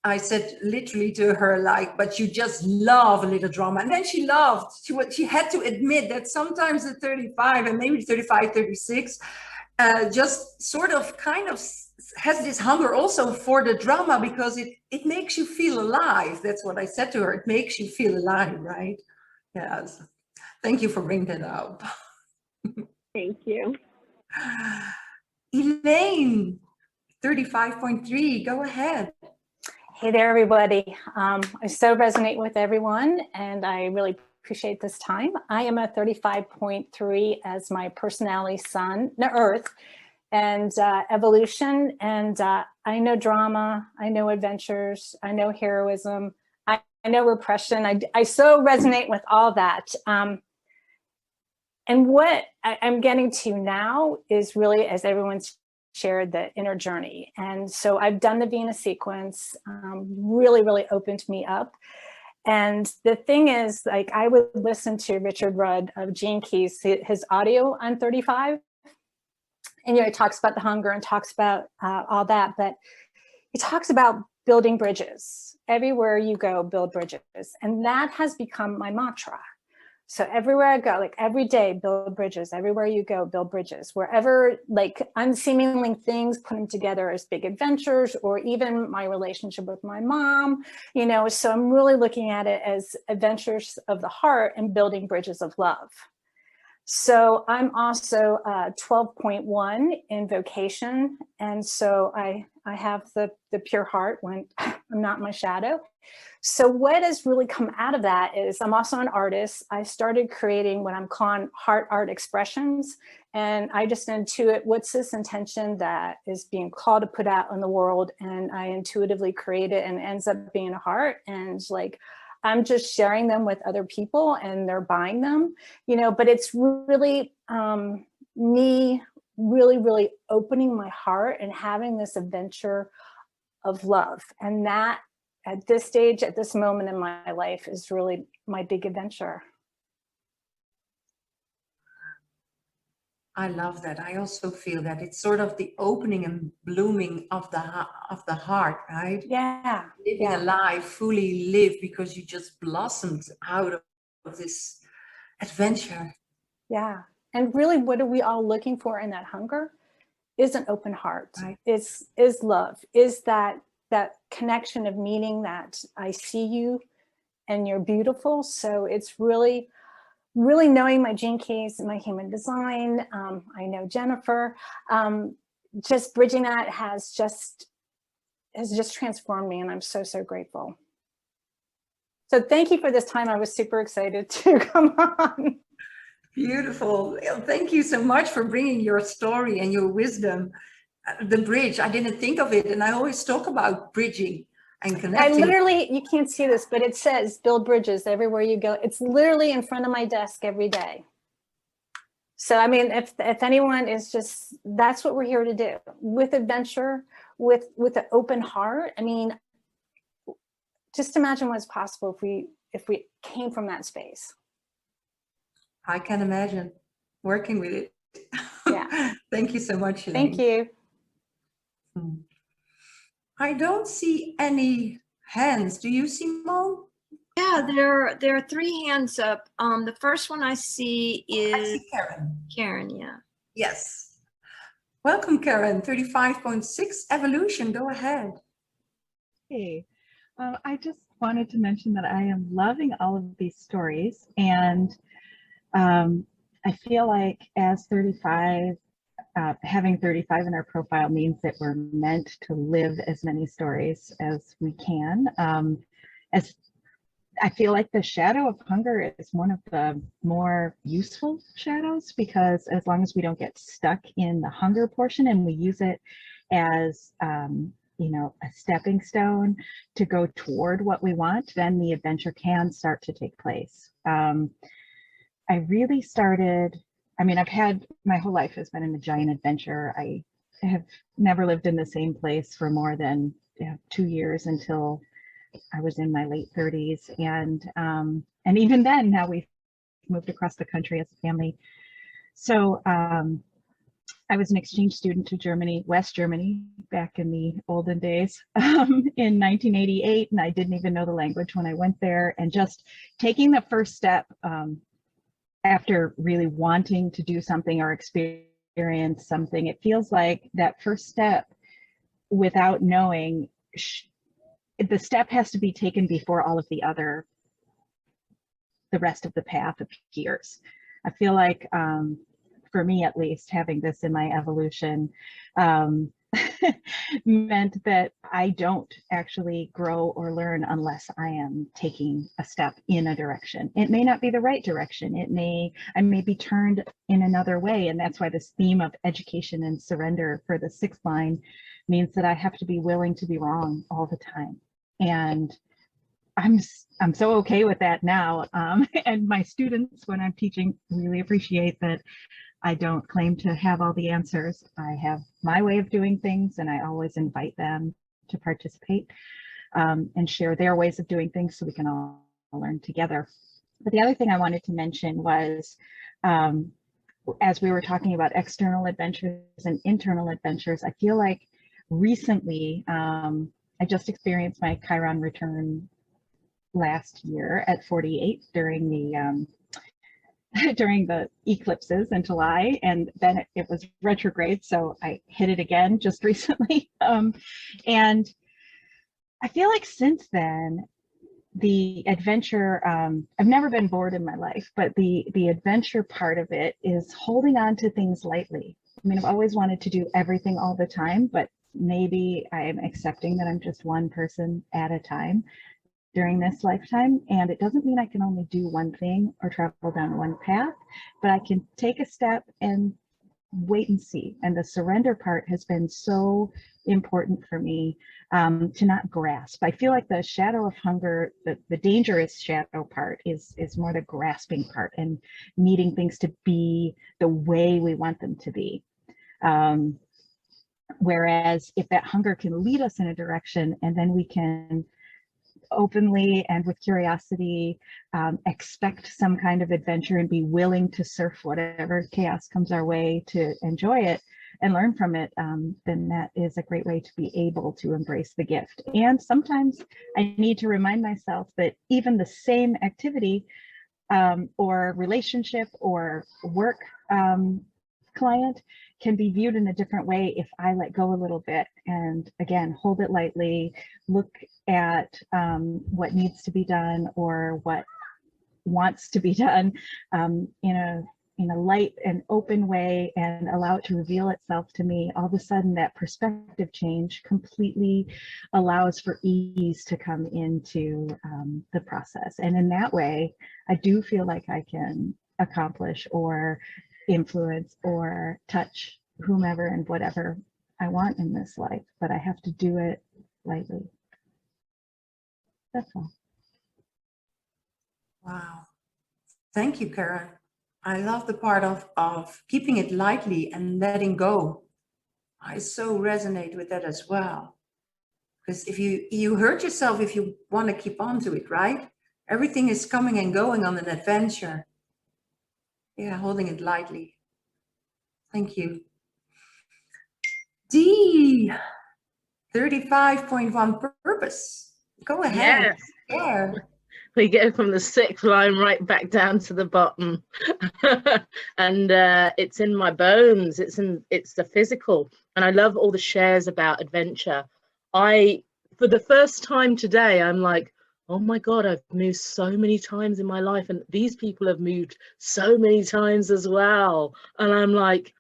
I said literally to her, like, but you just love a little drama. And then she laughed. She had to admit that sometimes the 35 and maybe 35, 36, just sort of kind of has this hunger also for the drama, because it makes you feel alive. That's what I said to her. It makes you feel alive, right? Yes. Thank you for bringing that up. Thank you. Elaine, 35.3, go ahead. Hey there, everybody. I so resonate with everyone, and I really appreciate this time. I am a 35.3 as my personality sun, no, Earth, and evolution. And I know drama, I know adventures, I know heroism, I know repression. I so resonate with all that. And what I'm getting to now is really, as everyone's shared, the inner journey. And so I've done the Venus sequence, really opened me up. And the thing is, like, I would listen to Richard Rudd of Gene Keys, his audio on 35. And, you know, he talks about the hunger and talks about all that, but he talks about building bridges. Everywhere you go, build bridges. And that has become my mantra. So everywhere I go, like every day, build bridges. Everywhere you go, build bridges. Wherever, like, unseemly things, put them together as big adventures, or even my relationship with my mom, you know. So I'm really looking at it as adventures of the heart and building bridges of love. So I'm also 12.1 in vocation. And so I have the pure heart when I'm not in my shadow. So what has really come out of that is I'm also an artist. I started creating what I'm calling heart art expressions. And I just intuit what's this intention that is being called to put out in the world. And I intuitively create it, and it ends up being a heart. And like, I'm just sharing them with other people and they're buying them, you know, but it's really me really opening my heart and having this adventure of love. And that, at this stage, at this moment in my life, is really my big adventure. I love that. I also feel that it's sort of the opening and blooming of the heart, right? Yeah. Living alive, fully live, because you just blossomed out of this adventure. Yeah. And really, what are we all looking for in that hunger? Is an open heart. Right. Is love. Is that connection of meaning that I see you and you're beautiful. So it's really knowing my gene keys and my human design. I know Jennifer, just bridging that has just transformed me, and I'm so grateful. So thank you for this time. I was super excited to come on. Beautiful. Thank you so much for bringing your story and your wisdom. The bridge, I didn't think of it, and I always talk about bridging and connecting. I literally, you can't see this, but it says build bridges everywhere you go. It's literally in front of my desk every day. So, I mean, if anyone is just, that's what we're here to do with adventure, with an open heart. I mean, just imagine what's possible if we came from that space. I can imagine working with it. Yeah. Thank you so much, Elaine. Thank you. I don't see any hands. Do you, Simone? Yeah, there are 3 hands up. The first one I see is I see Karen. Karen, yeah. Yes. Welcome, Karen. 35.6 evolution. Go ahead. Hey, I just wanted to mention that I am loving all of these stories, and I feel like as 35, having 35 in our profile means that we're meant to live as many stories as we can. As I feel like the shadow of hunger is one of the more useful shadows, because as long as we don't get stuck in the hunger portion and we use it as you know, a stepping stone to go toward what we want, then the adventure can start to take place. I really started, I mean, I've had, my whole life has been in a giant adventure. I have never lived in the same place for more than 2 years until I was in my late 30s. And even then, now we've moved across the country as a family. So I was an exchange student to Germany, West Germany, back in the olden days in 1988. And I didn't even know the language when I went there. And just taking the first step after really wanting to do something or experience something, it feels like that first step, without knowing, the step has to be taken before all of the rest of the path appears. I feel like, for me at least, having this in my evolution meant that I don't actually grow or learn unless I am taking a step in a direction. It may not be the right direction. I may be turned in another way. And that's why this theme of education and surrender for the 6th line means that I have to be willing to be wrong all the time. And I'm so okay with that now. And my students, when I'm teaching, really appreciate that I don't claim to have all the answers. I have my way of doing things, and I always invite them to participate and share their ways of doing things so we can all learn together. But the other thing I wanted to mention was, as we were talking about external adventures and internal adventures, I feel like recently, I just experienced my Chiron return last year at 48 during the eclipses in July, and then it was retrograde, so I hit it again just recently. And I feel like since then, the adventure, I've never been bored in my life, but the adventure part of it is holding on to things lightly. I mean, I've always wanted to do everything all the time, but maybe I am accepting that I'm just one person at a time during this lifetime. And it doesn't mean I can only do one thing or travel down one path, but I can take a step and wait and see. And the surrender part has been so important for me, to not grasp. I feel like the shadow of hunger, the dangerous shadow part is more the grasping part and needing things to be the way we want them to be. Whereas if that hunger can lead us in a direction, and then we can openly and with curiosity expect some kind of adventure and be willing to surf whatever chaos comes our way to enjoy it and learn from it, then that is a great way to be able to embrace the gift. And sometimes I need to remind myself that even the same activity or relationship or work client can be viewed in a different way if I let go a little bit and, again, hold it lightly, look at what needs to be done or what wants to be done in a light and open way, and allow it to reveal itself to me. All of a sudden, that perspective change completely allows for ease to come into the process. And in that way, I do feel like I can accomplish or influence or touch whomever and whatever I want in this life, but I have to do it lightly. That's all. Wow. Thank you, Karen. I love the part of keeping it lightly and letting go. I so resonate with that as well. Because if you hurt yourself if you want to keep on to it, right? Everything is coming and going on an adventure. Yeah, holding it lightly. Thank you. D, 35.1 purpose. Go ahead. Yes. There. We go from the 6th line right back down to the bottom. And it's in my bones. It's the physical. And I love all the shares about adventure. For the first time today, I'm like, oh my God, I've moved so many times in my life, and these people have moved so many times as well. And I'm like,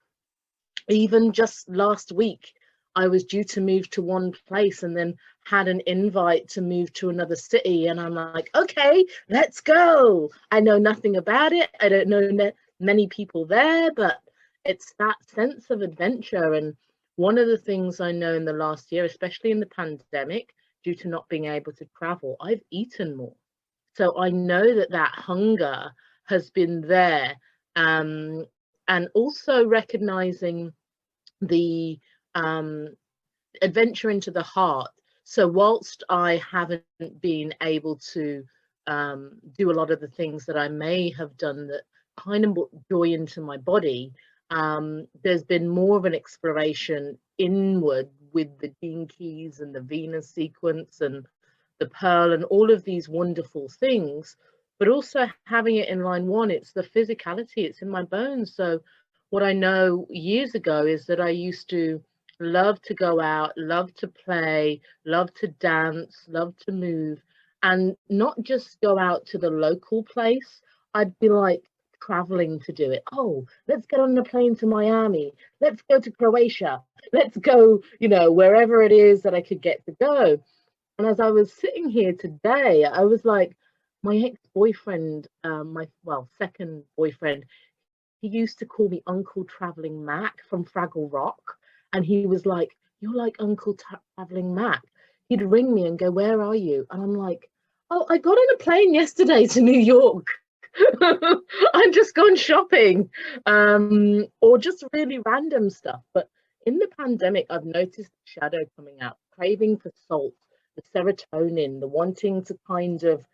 even just last week, I was due to move to one place and then had an invite to move to another city. And I'm like, okay, let's go. I know nothing about it. I don't know many people there, but it's that sense of adventure. And one of the things I know in the last year, especially in the pandemic, due to not being able to travel, I've eaten more. So I know that hunger has been there. And also recognizing the adventure into the heart. So whilst I haven't been able to do a lot of the things that I may have done that kind of brought joy into my body, there's been more of an exploration inward with the Gene Keys and the Venus sequence and the Pearl and all of these wonderful things, but also having it in line one, it's the physicality, it's in my bones. So what I know years ago is that I used to love to go out, love to play, love to dance, love to move, and not just go out to the local place. I'd be like traveling to do it. Oh, let's get on a plane to Miami. Let's go to Croatia. Let's go, wherever it is that I could get to go. And as I was sitting here today, I was like, my ex-boyfriend, second boyfriend, he used to call me Uncle Traveling Mac from Fraggle Rock. And he was like, you're like Uncle Traveling Mac. He'd ring me and go, where are you? And I'm like, oh, I got on a plane yesterday to New York. I'm just gone shopping, or just really random stuff. But in the pandemic, I've noticed the shadow coming out, craving for salt, the serotonin, the wanting to kind of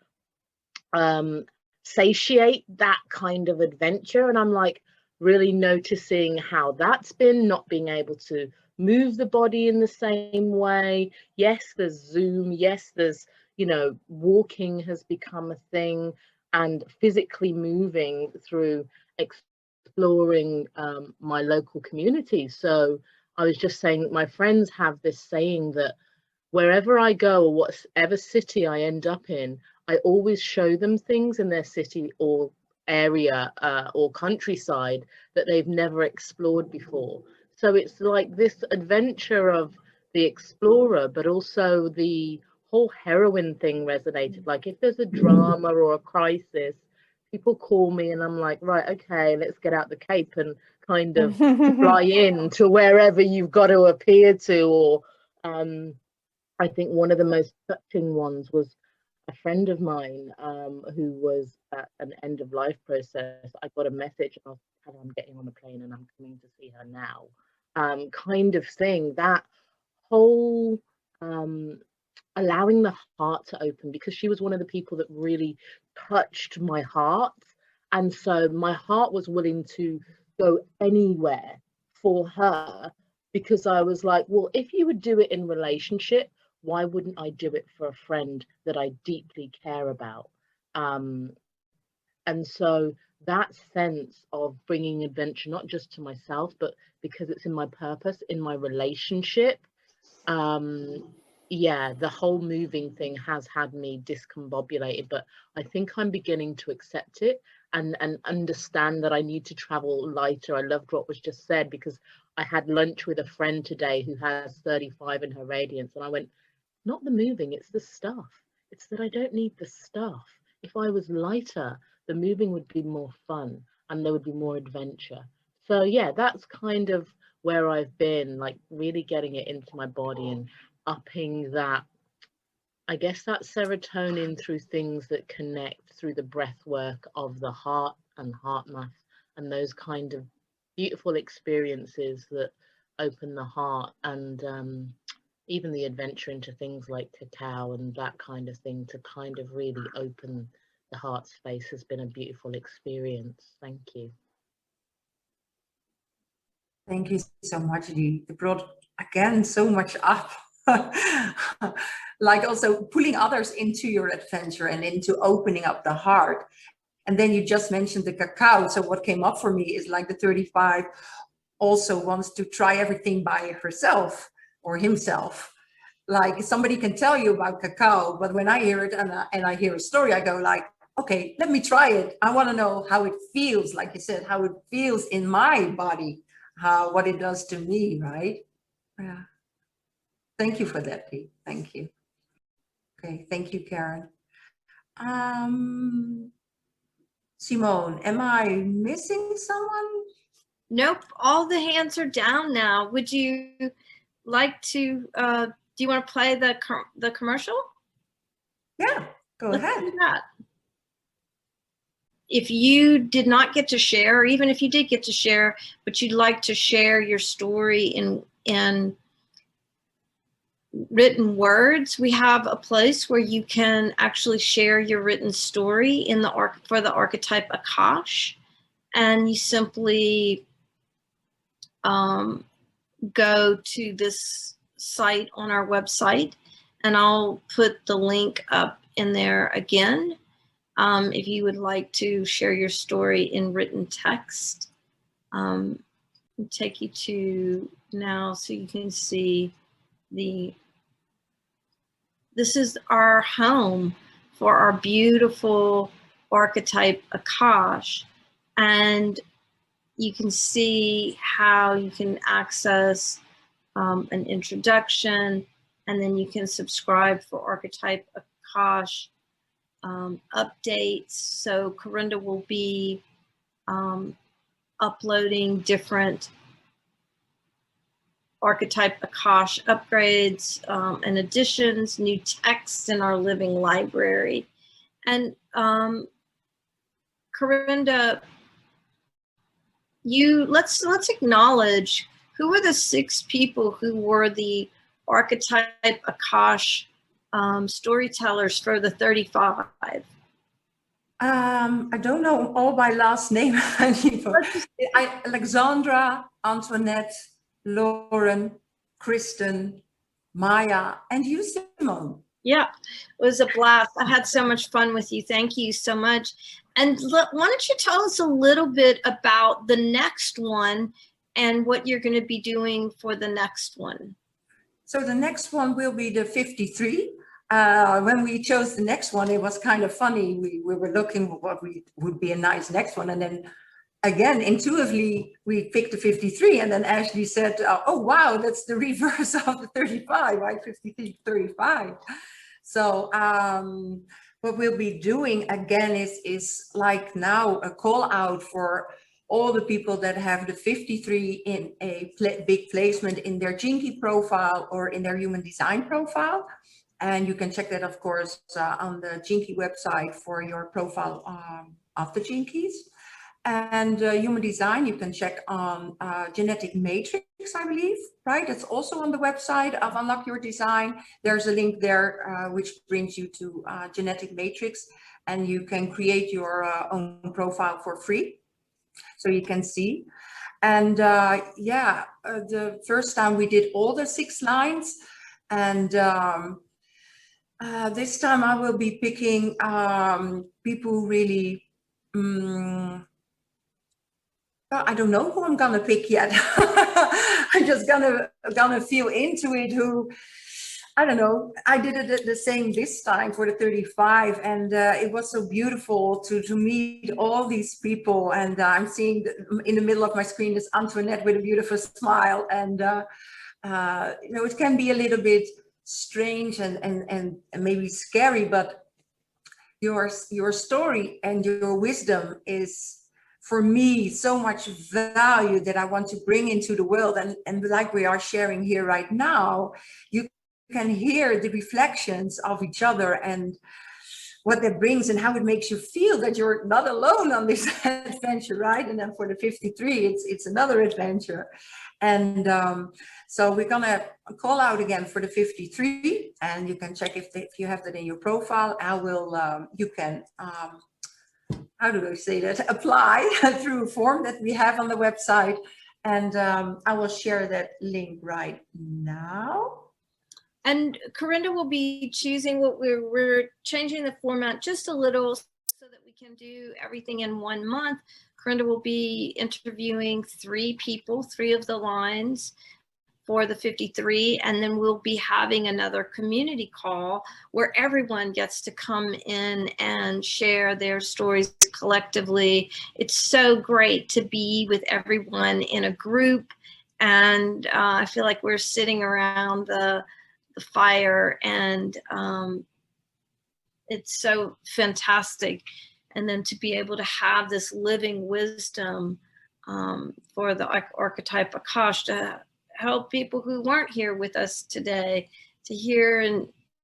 satiate that kind of adventure. And I'm like really noticing how that's been, not being able to move the body in the same way. Yes, there's Zoom. Yes, there's, walking has become a thing, and physically moving through exploring my local community. So I was just saying that my friends have this saying that wherever I go or whatever city I end up in, I always show them things in their city or area or countryside that they've never explored before. So it's like this adventure of the explorer, but also the whole heroine thing resonated. Like if there's a drama or a crisis, people call me and I'm like, right, okay, let's get out the cape and kind of fly in to wherever you've got to appear to. Or I think one of the most touching ones was a friend of mine who was at an end of life process. I got a message, oh, I'm getting on a plane and I'm coming to see her now, kind of thing. That whole allowing the heart to open, because she was one of the people that really touched my heart. And so my heart was willing to go anywhere for her, because I was like, well, if you would do it in relationship, why wouldn't I do it for a friend that I deeply care about? And so that sense of bringing adventure, not just to myself, but because it's in my purpose, in my relationship, yeah, the whole moving thing has had me discombobulated, but I think I'm beginning to accept it and understand that I need to travel lighter. I loved what was just said, because I had lunch with a friend today who has 35 in her radiance, and I went, not the moving, it's the stuff. It's that I don't need the stuff. If I was lighter, the moving would be more fun and there would be more adventure. So yeah, that's kind of where I've been, like really getting it into my body and upping that, I guess, that serotonin through things that connect through the breath work of the heart and heart math and those kind of beautiful experiences that open the heart, and even the adventure into things like cacao and that kind of thing to kind of really open the heart space has been a beautiful experience. Thank you. Thank you so much, Lee. You brought again so much up. Like also pulling others into your adventure and into opening up the heart. And then you just mentioned the cacao. So what came up for me is like the 35 also wants to try everything by herself or himself. Like somebody can tell you about cacao, but when I hear it and I hear a story, I go like, okay, let me try it. I want to know how it feels, like you said, how it feels in my body, what it does to me, right? Yeah. Thank you for that, Pete. Thank you. Okay, thank you, Karen. Simone, am I missing someone? Nope, all the hands are down now. Would you like to, do you want to play the commercial? Yeah, go ahead. Do that. If you did not get to share, or even if you did get to share, but you'd like to share your story in written words, we have a place where you can actually share your written story in for the Archetype Akasha, and you simply go to this site on our website, and I'll put the link up in there again. If you would like to share your story in written text, I'll take you to now so you can see this is our home for our beautiful Archetype Akasha, and you can see how you can access an introduction, and then you can subscribe for Archetype Akasha updates. So Corrinda will be uploading different Archetype Akasha upgrades and additions, new texts in our living library. And Corrinda, let's acknowledge who were the 6 people who were the Archetype Akasha storytellers for the 35. I don't know all by last name. Alexandra, Antoinette, Lauren, Kristen, Maya, and you, Simone. Yeah, it was a blast. I had so much fun with you. Thank you so much. And why don't you tell us a little bit about the next one and what you're going to be doing for the next one? So the next one will be the 53. When we chose the next one, it was kind of funny. We were looking what would be a nice next one. And then again, intuitively, we picked the 53. And then Ashley said, oh, wow, that's the reverse of the 35, right? 53, 35. So what we'll be doing again is like now a call out for all the people that have the 53 in a big placement in their Gene Key profile or in their human design profile. And you can check that, of course, on the Gene Key website for your profile of the Gene Keys. And human design, you can check on genetic matrix, I believe, right? It's also on the website of Unlock Your Design. There's a link there which brings you to genetic matrix, and you can create your own profile for free, so you can see. And the first time we did all the 6 lines, and this time I will be picking people who really, I don't know who I'm gonna pick yet. I'm just gonna feel into it. Who, I don't know. I did it the same this time for the 35, and it was so beautiful to meet all these people. And I'm seeing in the middle of my screen is Antoinette with a beautiful smile, and you know, it can be a little bit strange and maybe scary, but your story and your wisdom is, for me, so much value that I want to bring into the world. And like we are sharing here right now, you can hear the reflections of each other. And what that brings and how it makes you feel that you're not alone on this adventure, right? And then for the 53, it's another adventure. And so we're gonna call out again for the 53, and you can check if you have that in your profile. I will, you can, how do I say that? Apply through a form that we have on the website. And I will share that link right now. And Corrinda will be choosing what we're changing the format just a little so that we can do everything in 1 month. Corrinda will be interviewing 3 people, 3 of the lines for the 53, and then we'll be having another community call where everyone gets to come in and share their stories collectively. It's so great to be with everyone in a group, and I feel like we're sitting around the fire, and it's so fantastic. And then to be able to have this living wisdom for the Archetype Akasha to help people who weren't here with us today to hear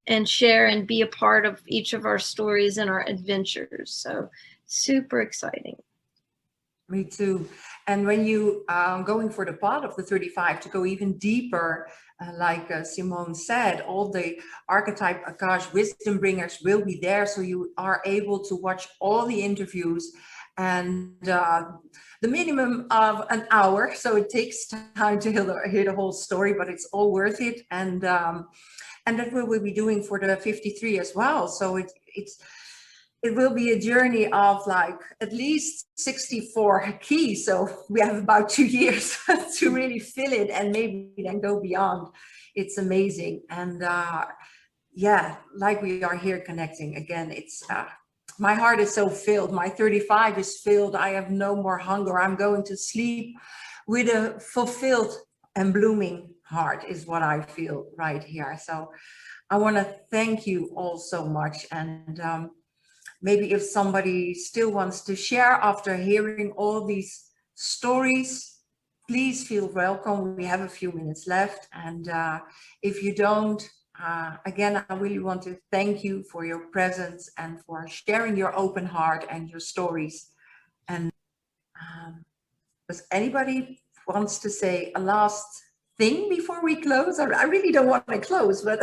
and share and be a part of each of our stories and our adventures. So super exciting. Me too. And when you going for the part of the 35 to go even deeper, like Simone said, all the Archetype Akasha wisdom bringers will be there, so you are able to watch all the interviews, and the minimum of an hour, so it takes time to hear the whole story, but it's all worth it. And that we'll be doing for the 53 as well. So it will be a journey of like at least 64 keys. So we have about 2 years to really fill it and maybe then go beyond. It's amazing. And yeah, like we are here connecting again, it's my heart is so filled. My 35 is filled. I have no more hunger. I'm going to sleep with a fulfilled and blooming heart is what I feel right here. So I want to thank you all so much. And maybe if somebody still wants to share after hearing all these stories, please feel welcome. We have a few minutes left. And if you don't, again, I really want to thank you for your presence and for sharing your open heart and your stories. And does anybody wants to say a last thing before we close? I really don't want to close, but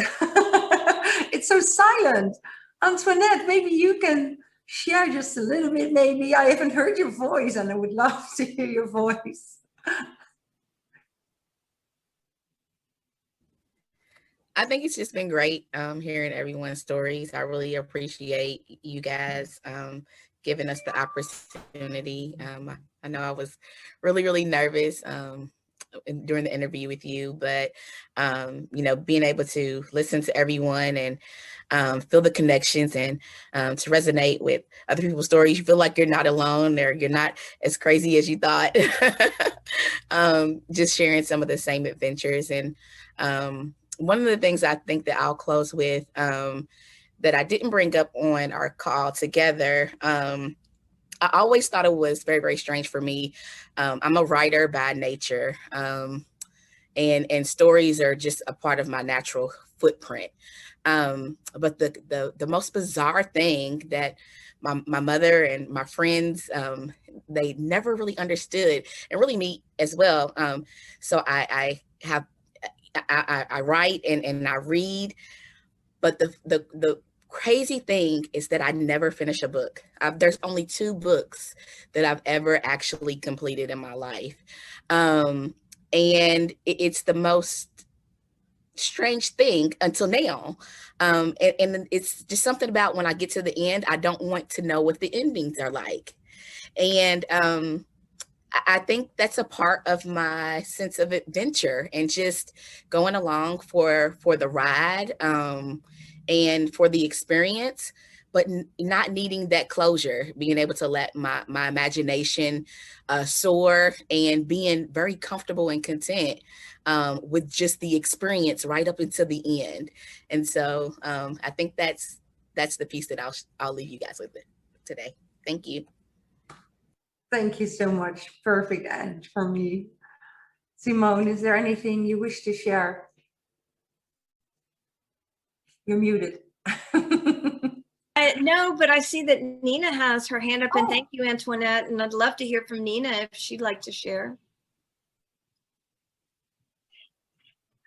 it's so silent. Antoinette, maybe you can share just a little bit. Maybe I haven't heard your voice and I would love to hear your voice. I think it's just been great hearing everyone's stories. I really appreciate you guys giving us the opportunity. I know I was really, really nervous during the interview with you, but you know, being able to listen to everyone and feel the connections and to resonate with other people's stories, you feel like you're not alone, or you're not as crazy as you thought. Just sharing some of the same adventures. And one of the things I think that I'll close with that I didn't bring up on our call together, I always thought it was very, very strange for me. I'm a writer by nature, and stories are just a part of my natural footprint. But the most bizarre thing that my mother and my friends, they never really understood, and really me as well. So I write and I read, but the crazy thing is that I never finish a book. There's only 2 books that I've ever actually completed in my life. And it's the most strange thing until now. And it's just something about when I get to the end, I don't want to know what the endings are like. And I think that's a part of my sense of adventure and just going along for the ride and for the experience, but not needing that closure, being able to let my imagination soar and being very comfortable and content with just the experience right up until the end. And so I think that's the piece that I'll leave you guys with today. Thank you. Thank you so much. Perfect end for me. Simone, is there anything you wish to share? I No, but I see that Nina has her hand up, and thank you, Antoinette. And I'd love to hear from Nina if she'd like to share.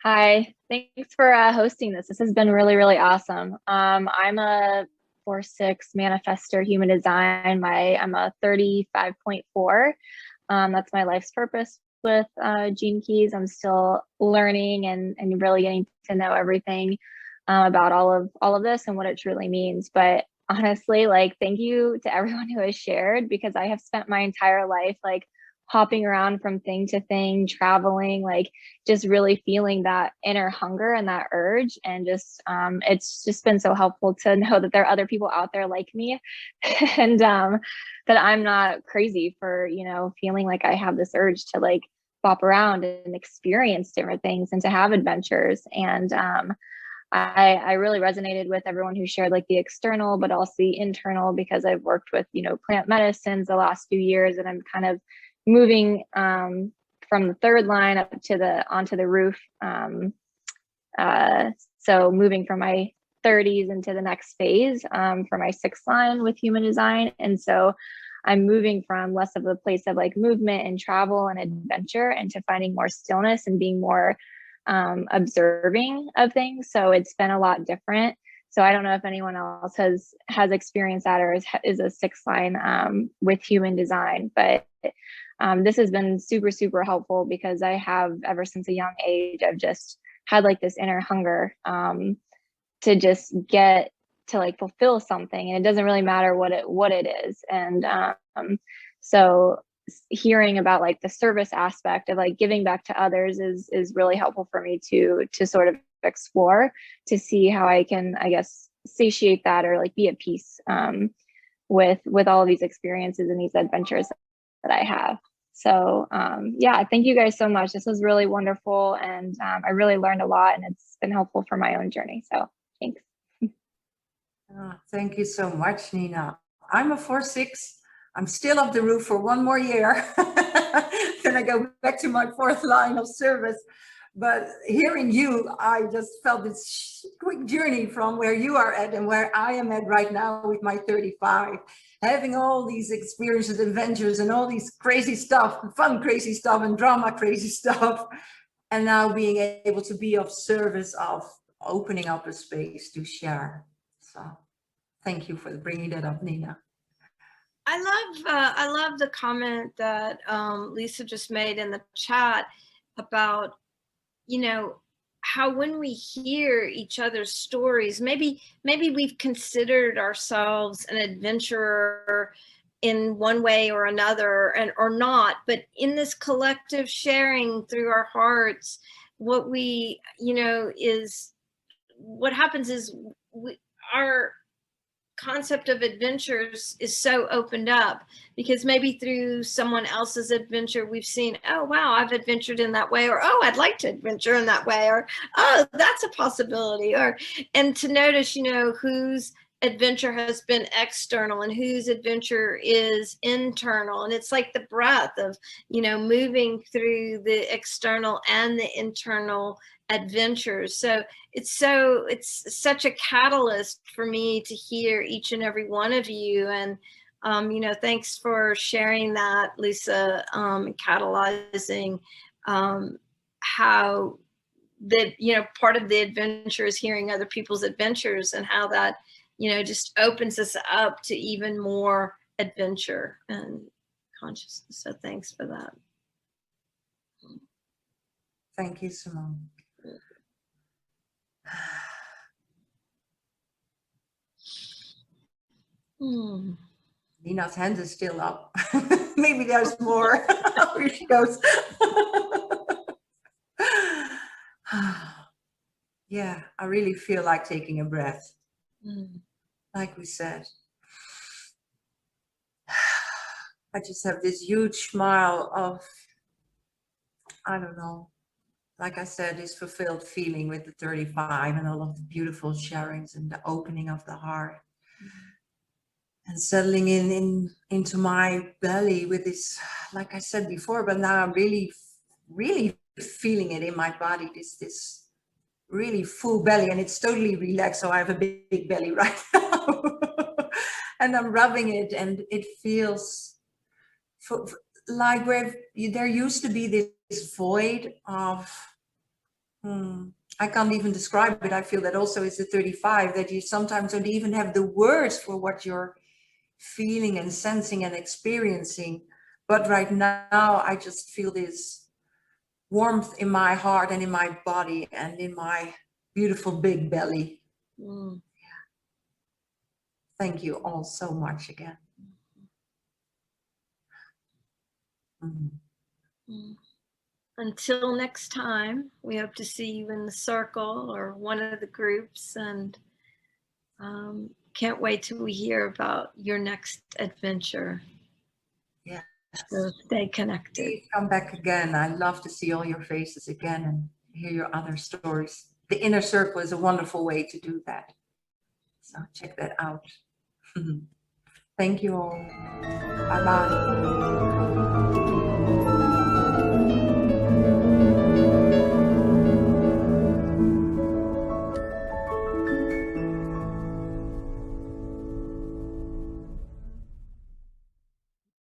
Hi, thanks for hosting this. This has been really, really awesome. I'm a 4/6 manifestor human design. I'm a 35.4. That's my life's purpose with Gene Keys. I'm still learning and really getting to know everything about all of this and what it truly means. But honestly, like, thank you to everyone who has shared, because I have spent my entire life like hopping around from thing to thing, traveling, like just really feeling that inner hunger and that urge. And just it's just been so helpful to know that there are other people out there like me and that I'm not crazy for, you know, feeling like I have this urge to like bop around and experience different things and to have adventures. And I really resonated with everyone who shared like the external, but also the internal, because I've worked with, you know, plant medicines the last few years, and I'm kind of moving from the third line up to onto the roof. So moving from my 30s into the next phase for my 6th line with human design. And so I'm moving from less of a place of like movement and travel and adventure into finding more stillness and being more observing of things. So it's been a lot different. So I don't know if anyone else has experienced that or is a 6th line with human design, but this has been super, super helpful, because I have, ever since a young age, I've just had like this inner hunger to just get to like fulfill something, and it doesn't really matter what it is. And so hearing about like the service aspect of like giving back to others is really helpful for me to sort of explore, to see how I can, I guess, satiate that or like be at peace with all of these experiences and these adventures that I have. So yeah, thank you guys so much. This was really wonderful, and I really learned a lot, and it's been helpful for my own journey. So thanks. Thank you so much, Nina. I'm a 4/6. I'm still off the roof for one more year. Then I go back to my 4th line of service. But hearing you, I just felt this quick journey from where you are at and where I am at right now with my 35. Having all these experiences, adventures, and all these crazy stuff, fun crazy stuff and drama crazy stuff. And now being able to be of service, of opening up a space to share. So thank you for bringing that up, Nina. I love the comment that Lisa just made in the chat about, you know, how when we hear each other's stories, maybe we've considered ourselves an adventurer in one way or another, or not, but in this collective sharing through our hearts, what we, you know, is what happens is our concept of adventures is so opened up, because maybe through someone else's adventure we've seen, oh wow, I've adventured in that way, or oh, I'd like to adventure in that way, or oh, that's a possibility, and to notice, you know, whose adventure has been external and whose adventure is internal. And it's like the breath of, you know, moving through the external and the internal adventures. So it's such a catalyst for me to hear each and every one of you. And you know, thanks for sharing that, Lisa, catalyzing how that, you know, part of the adventure is hearing other people's adventures, and how that, you know, just opens us up to even more adventure and consciousness. So thanks for that. Thank you, Simone. Nina's hand is still up. Maybe there's more. Here she goes. Yeah, I really feel like taking a breath. Like we said. I just have this huge smile of, I don't know, like I said, this fulfilled feeling with the 35 and all of the beautiful sharings and the opening of the heart. And settling into my belly with this, like I said before, but now I'm really feeling it in my body, this really full belly, and it's totally relaxed. So I have a big belly right now. and I'm rubbing it, and it feels like there used to be this void of, I can't even describe it. I feel that also is the 35, that you sometimes don't even have the words for what you're feeling and sensing and experiencing. But right now, I just feel this warmth in my heart and in my body and in my beautiful big belly. Yeah. Thank you all so much again. Until next time, we hope to see you in the circle or one of the groups, and can't wait till we hear about your next adventure. Yeah. So stay connected. Please come back again. I love to see all your faces again and hear your other stories. The inner circle is a wonderful way to do that. So check that out. Thank you all. Bye-bye.